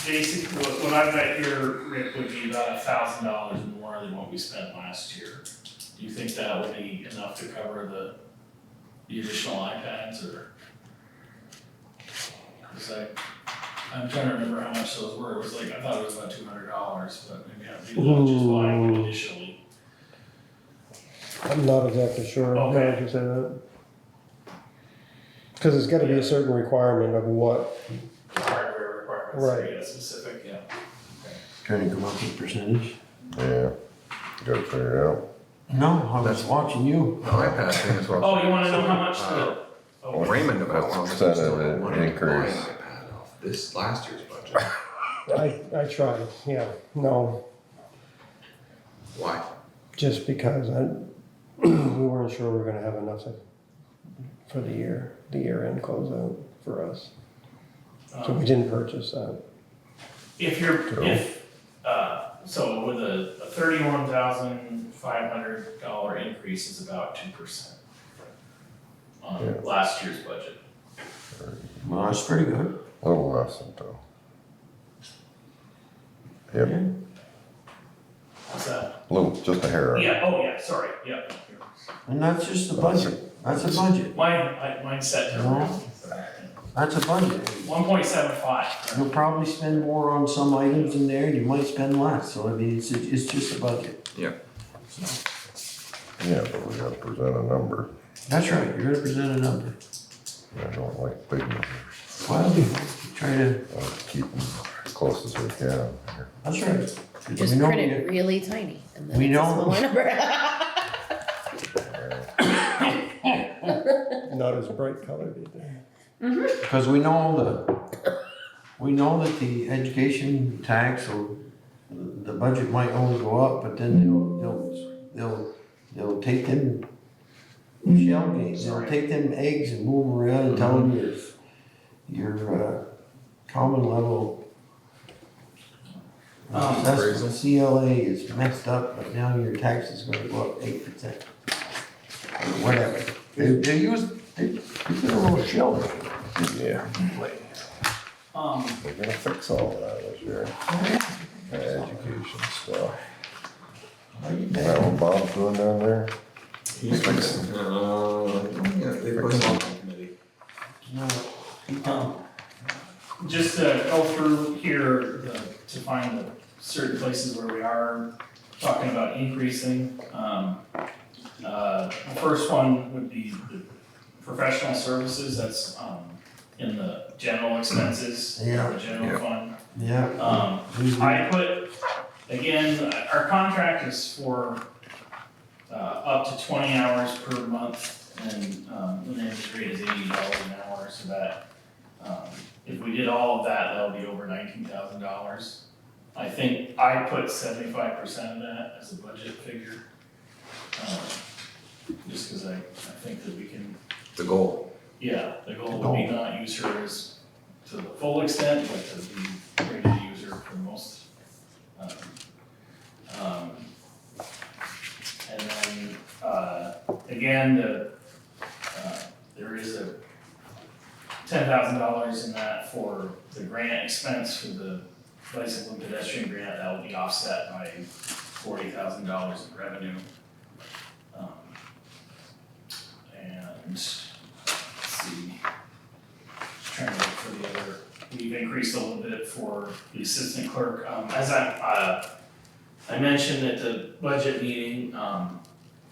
basically, what I've got here, Rick, would be about $1,000 more than what we spent last year. Do you think that would be enough to cover the additional iPads, or? Cause I'm trying to remember how much those were. It was like, I thought it was about $200, but maybe I'm just buying them initially. I'm not exactly sure. How Okay. would you say that? Cause it's gotta be a certain requirement of what, Hardware requirements, Right. yeah, specific, yeah. Trying to come up with a percentage? Yeah, gotta figure it out. No, I was watching you. The iPad thing as well. Oh, you wanna know how much the? Oh, Raymond about What's how the much percent still of it wanted to buy an increase? iPad off this last year's budget. I tried, yeah, no, Why? just because we weren't sure we were gonna have enough for the year end closeout for us. So we didn't purchase that. If so with a $31,500 increase is about 2% on Yeah. last year's budget. Well, that's pretty good. A little less than two. Yep, Yeah. What's that? a little, just a hair. Yeah, oh yeah, sorry, yeah. And that's just the budget. That's a budget. Mine's set to No. That's a budget. 1.75. You'll probably spend more on some items in there, and you might spend less, so I mean, it's just a budget. Yeah, but we gotta present a number. That's right, you're gonna present a number. I don't like big numbers. Well, try to, I like to keep them as close as we can. that's right. Just We know print we- it really tiny and then we it's a know- smaller number. Not as bright colored either. Because we know that the education tax or the budget might only go up, but then they'll take them shell games, they'll take them eggs and move them around and tell them your common level assessment, CLA is messed up, but now your tax is gonna go up 8%. Or whatever. They use a little shell game. Yeah. We're gonna fix all of that this year. Education stuff. Is that what Bob's doing down there? He's fixing, yeah, they put him on the committee. Just to go through here to find the certain places where we are talking about increasing. The first one would be the professional services, that's in the general expenses, Yeah. the general fund. Yeah. I put, again, our contract is for up to 20 hours per month, and the industry is $80 an hour, so that if we did all of that, that would be over $19,000. I think I put 75% of that as a budget figure, just because I think that we can. The goal. Yeah, the goal would be not use her as to the full extent, but to be ready to use her for most. And then $10,000 in that for the grant expense for the bicycle and pedestrian grant. That will be offset by $40,000 in revenue. And let's see, just trying to look for the other, we've increased a little bit for the assistant clerk. As I mentioned at the budget meeting,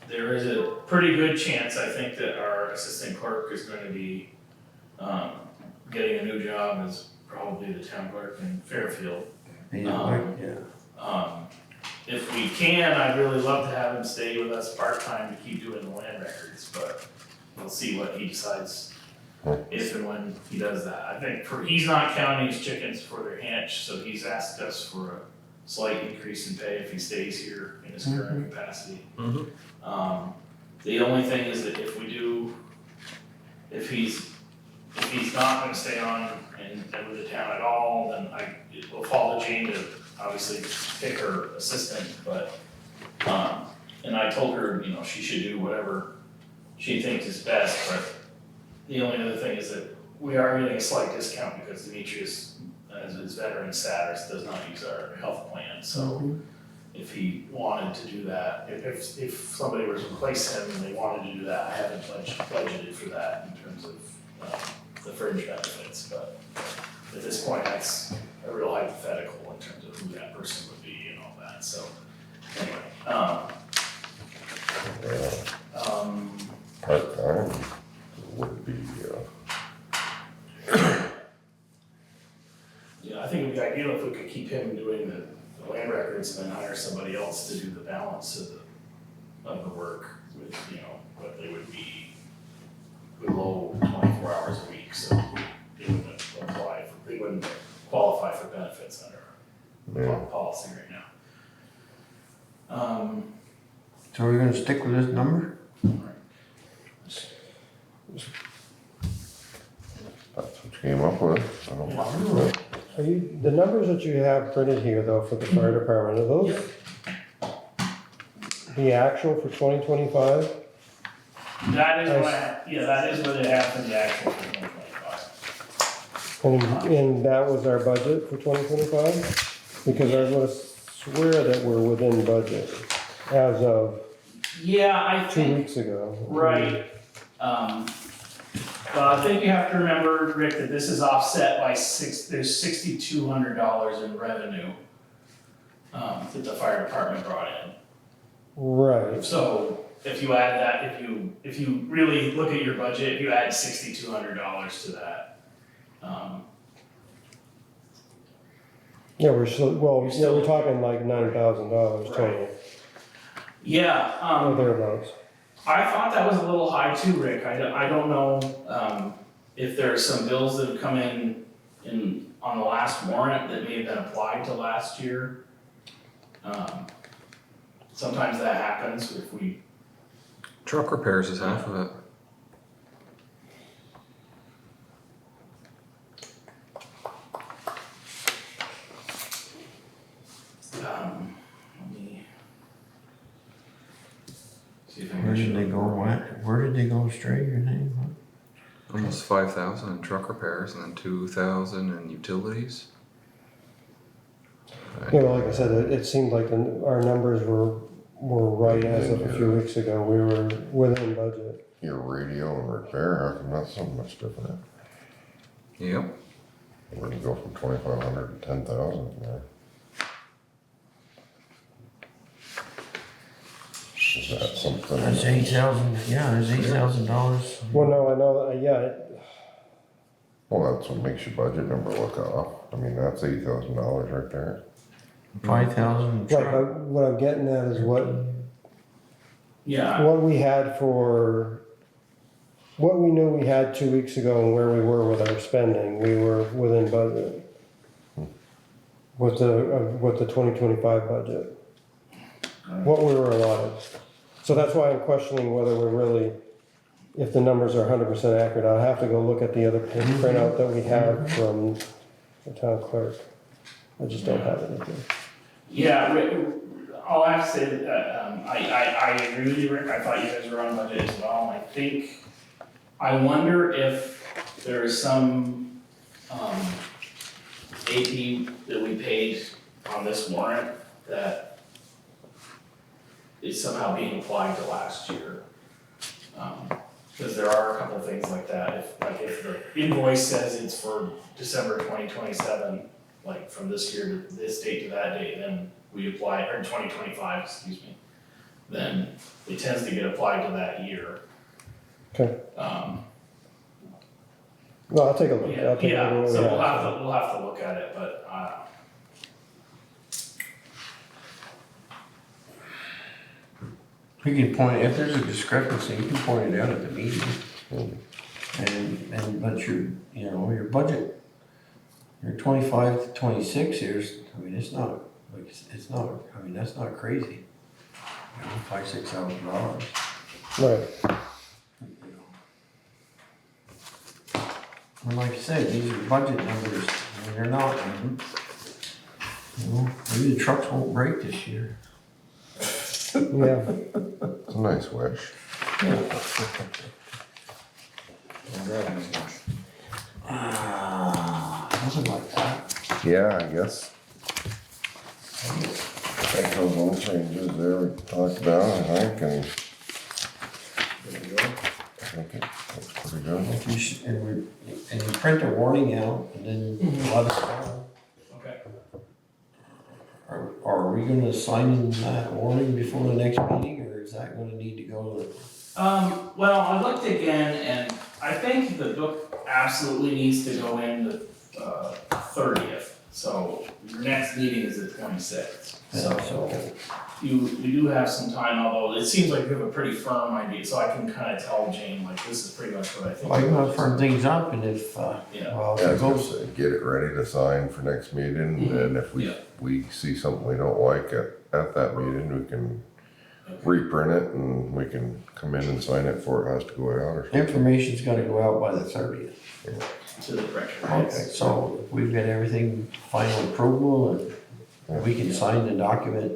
there is a pretty good chance, I think, that our assistant clerk is gonna be, getting a new job as probably the town clerk in Fairfield. If we can, I'd really love to have him stay with us part-time to keep doing the land records, but we'll see what he decides if and when he does that. I think he's not counting his chickens before they're hatched, so he's asked us for a slight increase in pay if he stays here in his current capacity. The only thing is that if he's not gonna stay on and with the town at all, then it will fall to Jane to obviously pick her assistant, but, and I told her, you know, she should do whatever she thinks is best, but the only other thing is that we are getting a slight discount because Demetrius, as his veteran status, does not use our health plan, so if he wanted to do that, if somebody were to replace him and they wanted to do that, I haven't budgeted for that in terms of the fringe benefits, but at this point, that's a real hypothetical in terms of who that person would be and all that, so anyway, Part-time would be, yeah, I think it'd be ideal if we could keep him doing the land records and then hire somebody else to do the balance of the work with, you know, but they would be below 24 hours a week, so they wouldn't they wouldn't qualify for benefits under our policy right now. So we're gonna stick with this number? that's what you came up with, I don't know. Are you, the numbers that you have printed here though for the fire department, are those the actual for 2025? That is that is what they have for the actual for 2025. And that was our budget for 2025? Because I would swear that we're within budget as of Yeah, I 2 think, weeks ago. right. But I think you have to remember, Rick, that this is offset by there's $6,200 in revenue that the fire department brought in. Right. So if you add that, if you really look at your budget, if you add $6,200 to that, Yeah, we're still, well, yeah, we're talking like $9,000 total, yeah, or thereabouts. I thought that was a little high too, Rick. I don't know if there are some bills that have come in on the last warrant that may have been applied to last year. Sometimes that happens if we. Truck repairs is half of it. Let me see if I Where can did show they go, where did they go astray, your name? Almost 5,000 in truck repairs and then 2,000 in utilities. Yeah, well, like I said, it seemed like our numbers were right as of a few weeks ago, we were within budget. Your radio and repair, how come that's so much different? Yep. Where do you go from 2,500 to 10,000 there? Is that something? That's 8,000, yeah, there's $8,000. Well, no, I know, yeah, Well, that's what makes your budget number look off. I mean, that's $8,000 right there. 5,000 right, truck. but what I'm getting at is what Yeah, we had for, what we knew we had 2 weeks ago and where we were with our spending, we were within budget. With the 2025 budget. What we were allotted. So that's why I'm questioning whether we're really, if the numbers are 100% accurate. I'll have to go look at the other printout that we have from the town clerk. I just don't have it with me. yeah, Rick, all I have to say that, I agree with you, Rick. I thought you guys were on budget as well. I wonder if there is some, AP that we paid on this warrant that is somehow being applied to last year. Cause there are a couple things like that, if the invoice says it's for December 2027, like from this year to this date to that date, then we apply, or 2025, excuse me, then it tends to get applied to that year. Okay. Um, Well, I'll take a look. yeah, I'll take a look at what we so have. we'll have to look at it, but, You can point, if there's a discrepancy, you can point it out at the meeting. But your budget, your 25 to 26 years, I mean, it's not, I mean, that's not crazy. $5,000-6,000. Right. And like I said, these are budget numbers, and they're not, maybe the trucks won't break this year. Yeah. It's a nice wish. I'm driving as much. Something like that. Yeah, I guess. Make those little changes there we talked about, I think, and There you go. I think it looks pretty good. Like and you print a warning out, and then let us know. okay. Are we gonna sign in that warning before the next meeting, or is that gonna need to go to? Well, I looked again, and I think the book absolutely needs to go in the 30th. So your next meeting is the 26th. So you do have some time, although it seems like you have a pretty firm idea. So I can kind of tell Jane, like, this is pretty much what I think. Well, you wanna firm things up, and if, Yeah. well, Yeah, I if was it gonna goes, say, get it ready to sign for next meeting, and if Yeah. we see something we don't like at that meeting, we can reprint it and we can come in and sign it before it has to go out or something. information's gotta go out by the 30th. To the correct. Okay, so if we've got everything, final approval, and we can sign the document,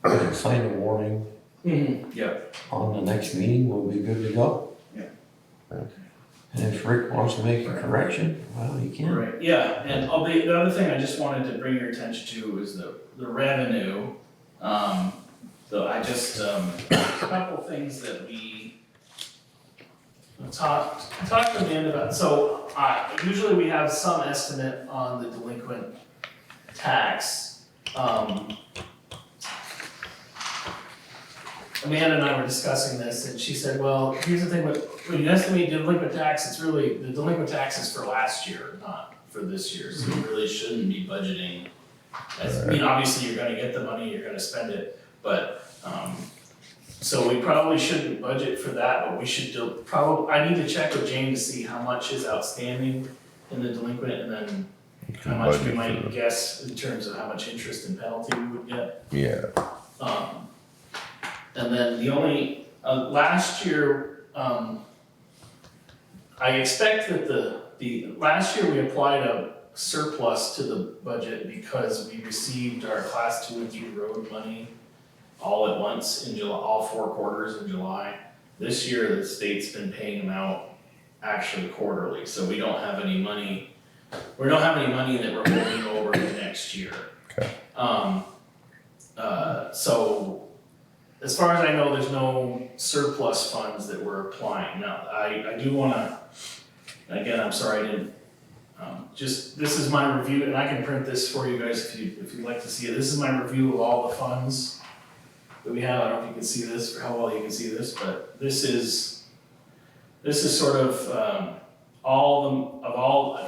we can sign the warning Yep. on the next meeting, we'll be good to go. Yeah. And if Rick wants to make a correction, well, he can. Right, yeah, and the other thing I just wanted to bring your attention to is the revenue. So I just, a couple things that we talked to Amanda about. So, usually we have some estimate on the delinquent tax. Amanda and I were discussing this, and she said, well, here's the thing, when you estimate delinquent tax, it's really, the delinquent tax is for last year, not for this year, so you really shouldn't be budgeting. I mean, obviously, you're gonna get the money, you're gonna spend it, but, so we probably shouldn't budget for that, but we should do, I need to check with Jane to see how much is outstanding in the delinquent, and then how much we budget for might it. guess in terms of how much interest and penalty we would get. Yeah, And then the only, last year, I expect that last year we applied a surplus to the budget because we received our class 2 and 3 road money all at once in July, all 4 quarters in July. This year, the state's been paying them out actually quarterly, so we don't have any money that we're holding over to next year. Okay. So, as far as I know, there's no surplus funds that we're applying. Now, I do wanna, again, I'm sorry I didn't, this is my review, and I can print this for you guys if you'd like to see it. This is my review of all the funds that we have. I don't know if you can see this, or how well you can see this, but this is sort of, if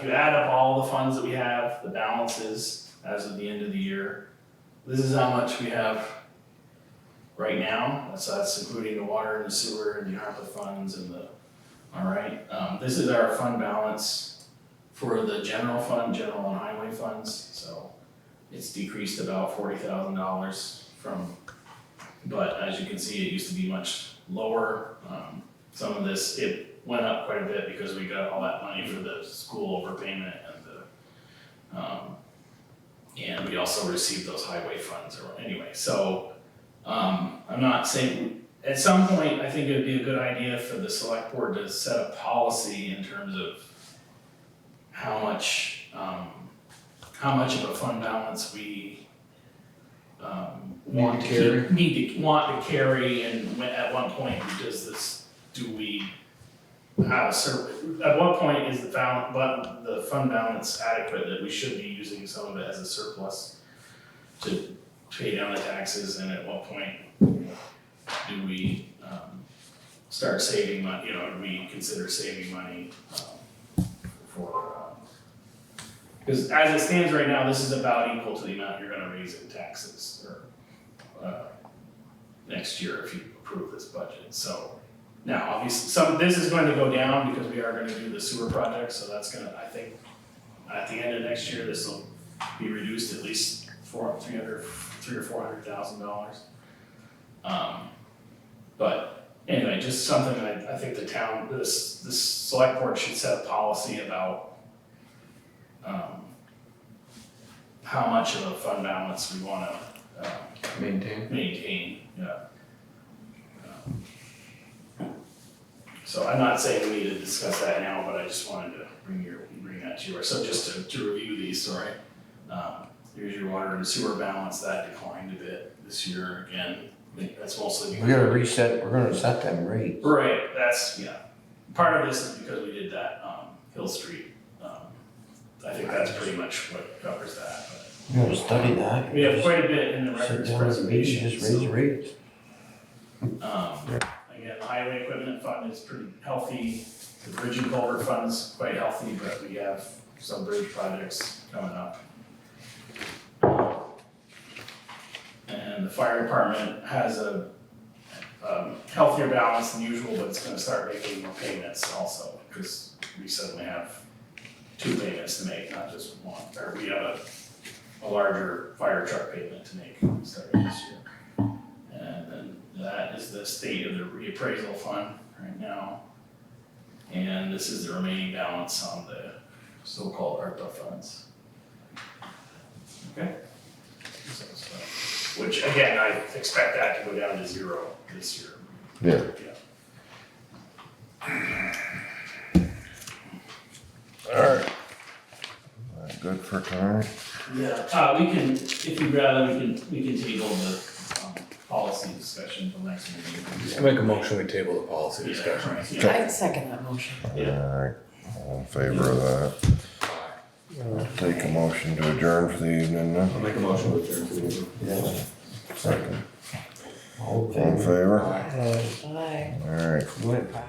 you add up all the funds that we have, the balances as of the end of the year, this is how much we have right now. So that's including the water and the sewer and the ARPA funds and alright. This is our fund balance for the general fund, general and highway funds, so it's decreased about $40,000 but as you can see, it used to be much lower. Some of this, it went up quite a bit because we got all that money for the school overpayment and we also received those highway funds anyway. So, I'm not saying, at some point, I think it would be a good idea for the select board to set a policy in terms of how much of a fund balance we, Want to carry? Want to carry, and at one point, do we have at what point is the fund balance adequate that we should be using some of it as a surplus to pay down the taxes, and at what point do we, start saving money, do we consider saving money, because as it stands right now, this is about equal to the amount you're gonna raise in taxes, or, next year if you approve this budget, so. Now, obviously, this is going to go down because we are gonna do the sewer project, so that's gonna, I think, at the end of next year, this will be reduced at least $300,000 or $400,000. But anyway, just something I think the town, this select board should set a policy about how much of a fund balance we wanna maintain, yeah. So I'm not saying we need to discuss that now, but I just wanted to bring that to you, so just to review these, sorry. Here's your water and sewer balance, that declined a bit this year again, I think that's mostly. We gotta reset, we're gonna set them rates. Right, yeah, part of this is because we did that, Hill Street, I think that's pretty much what covers that, but. You gotta study that. We have quite a bit in the Sit records down and maybe preservation, just raise so, rates. again, the highway equipment fund is pretty healthy, the bridge and culvert fund's quite healthy, but we have some bridge projects coming up. And the fire department has a healthier balance than usual, but it's gonna start making more payments also, because we suddenly have 2 payments to make, not just one, or we have a larger fire truck payment to make starting this year. And then that is the state of the reappraisal fund right now. And this is the remaining balance on the so-called ARPA funds. Okay? Which again, I expect that to go down to 0 this year. Yeah. Alright. Good for tonight? Yeah, we can, if you'd rather, we can table the, policy discussion till next meeting. I make a motion, we table the policy discussion. Right, yeah. I second that motion. Alright, all in favor of that? I'll take a motion to adjourn for the evening then. I'll make a motion to adjourn to the. Yeah. Second. All All in favor? Aye. Alright. Went back.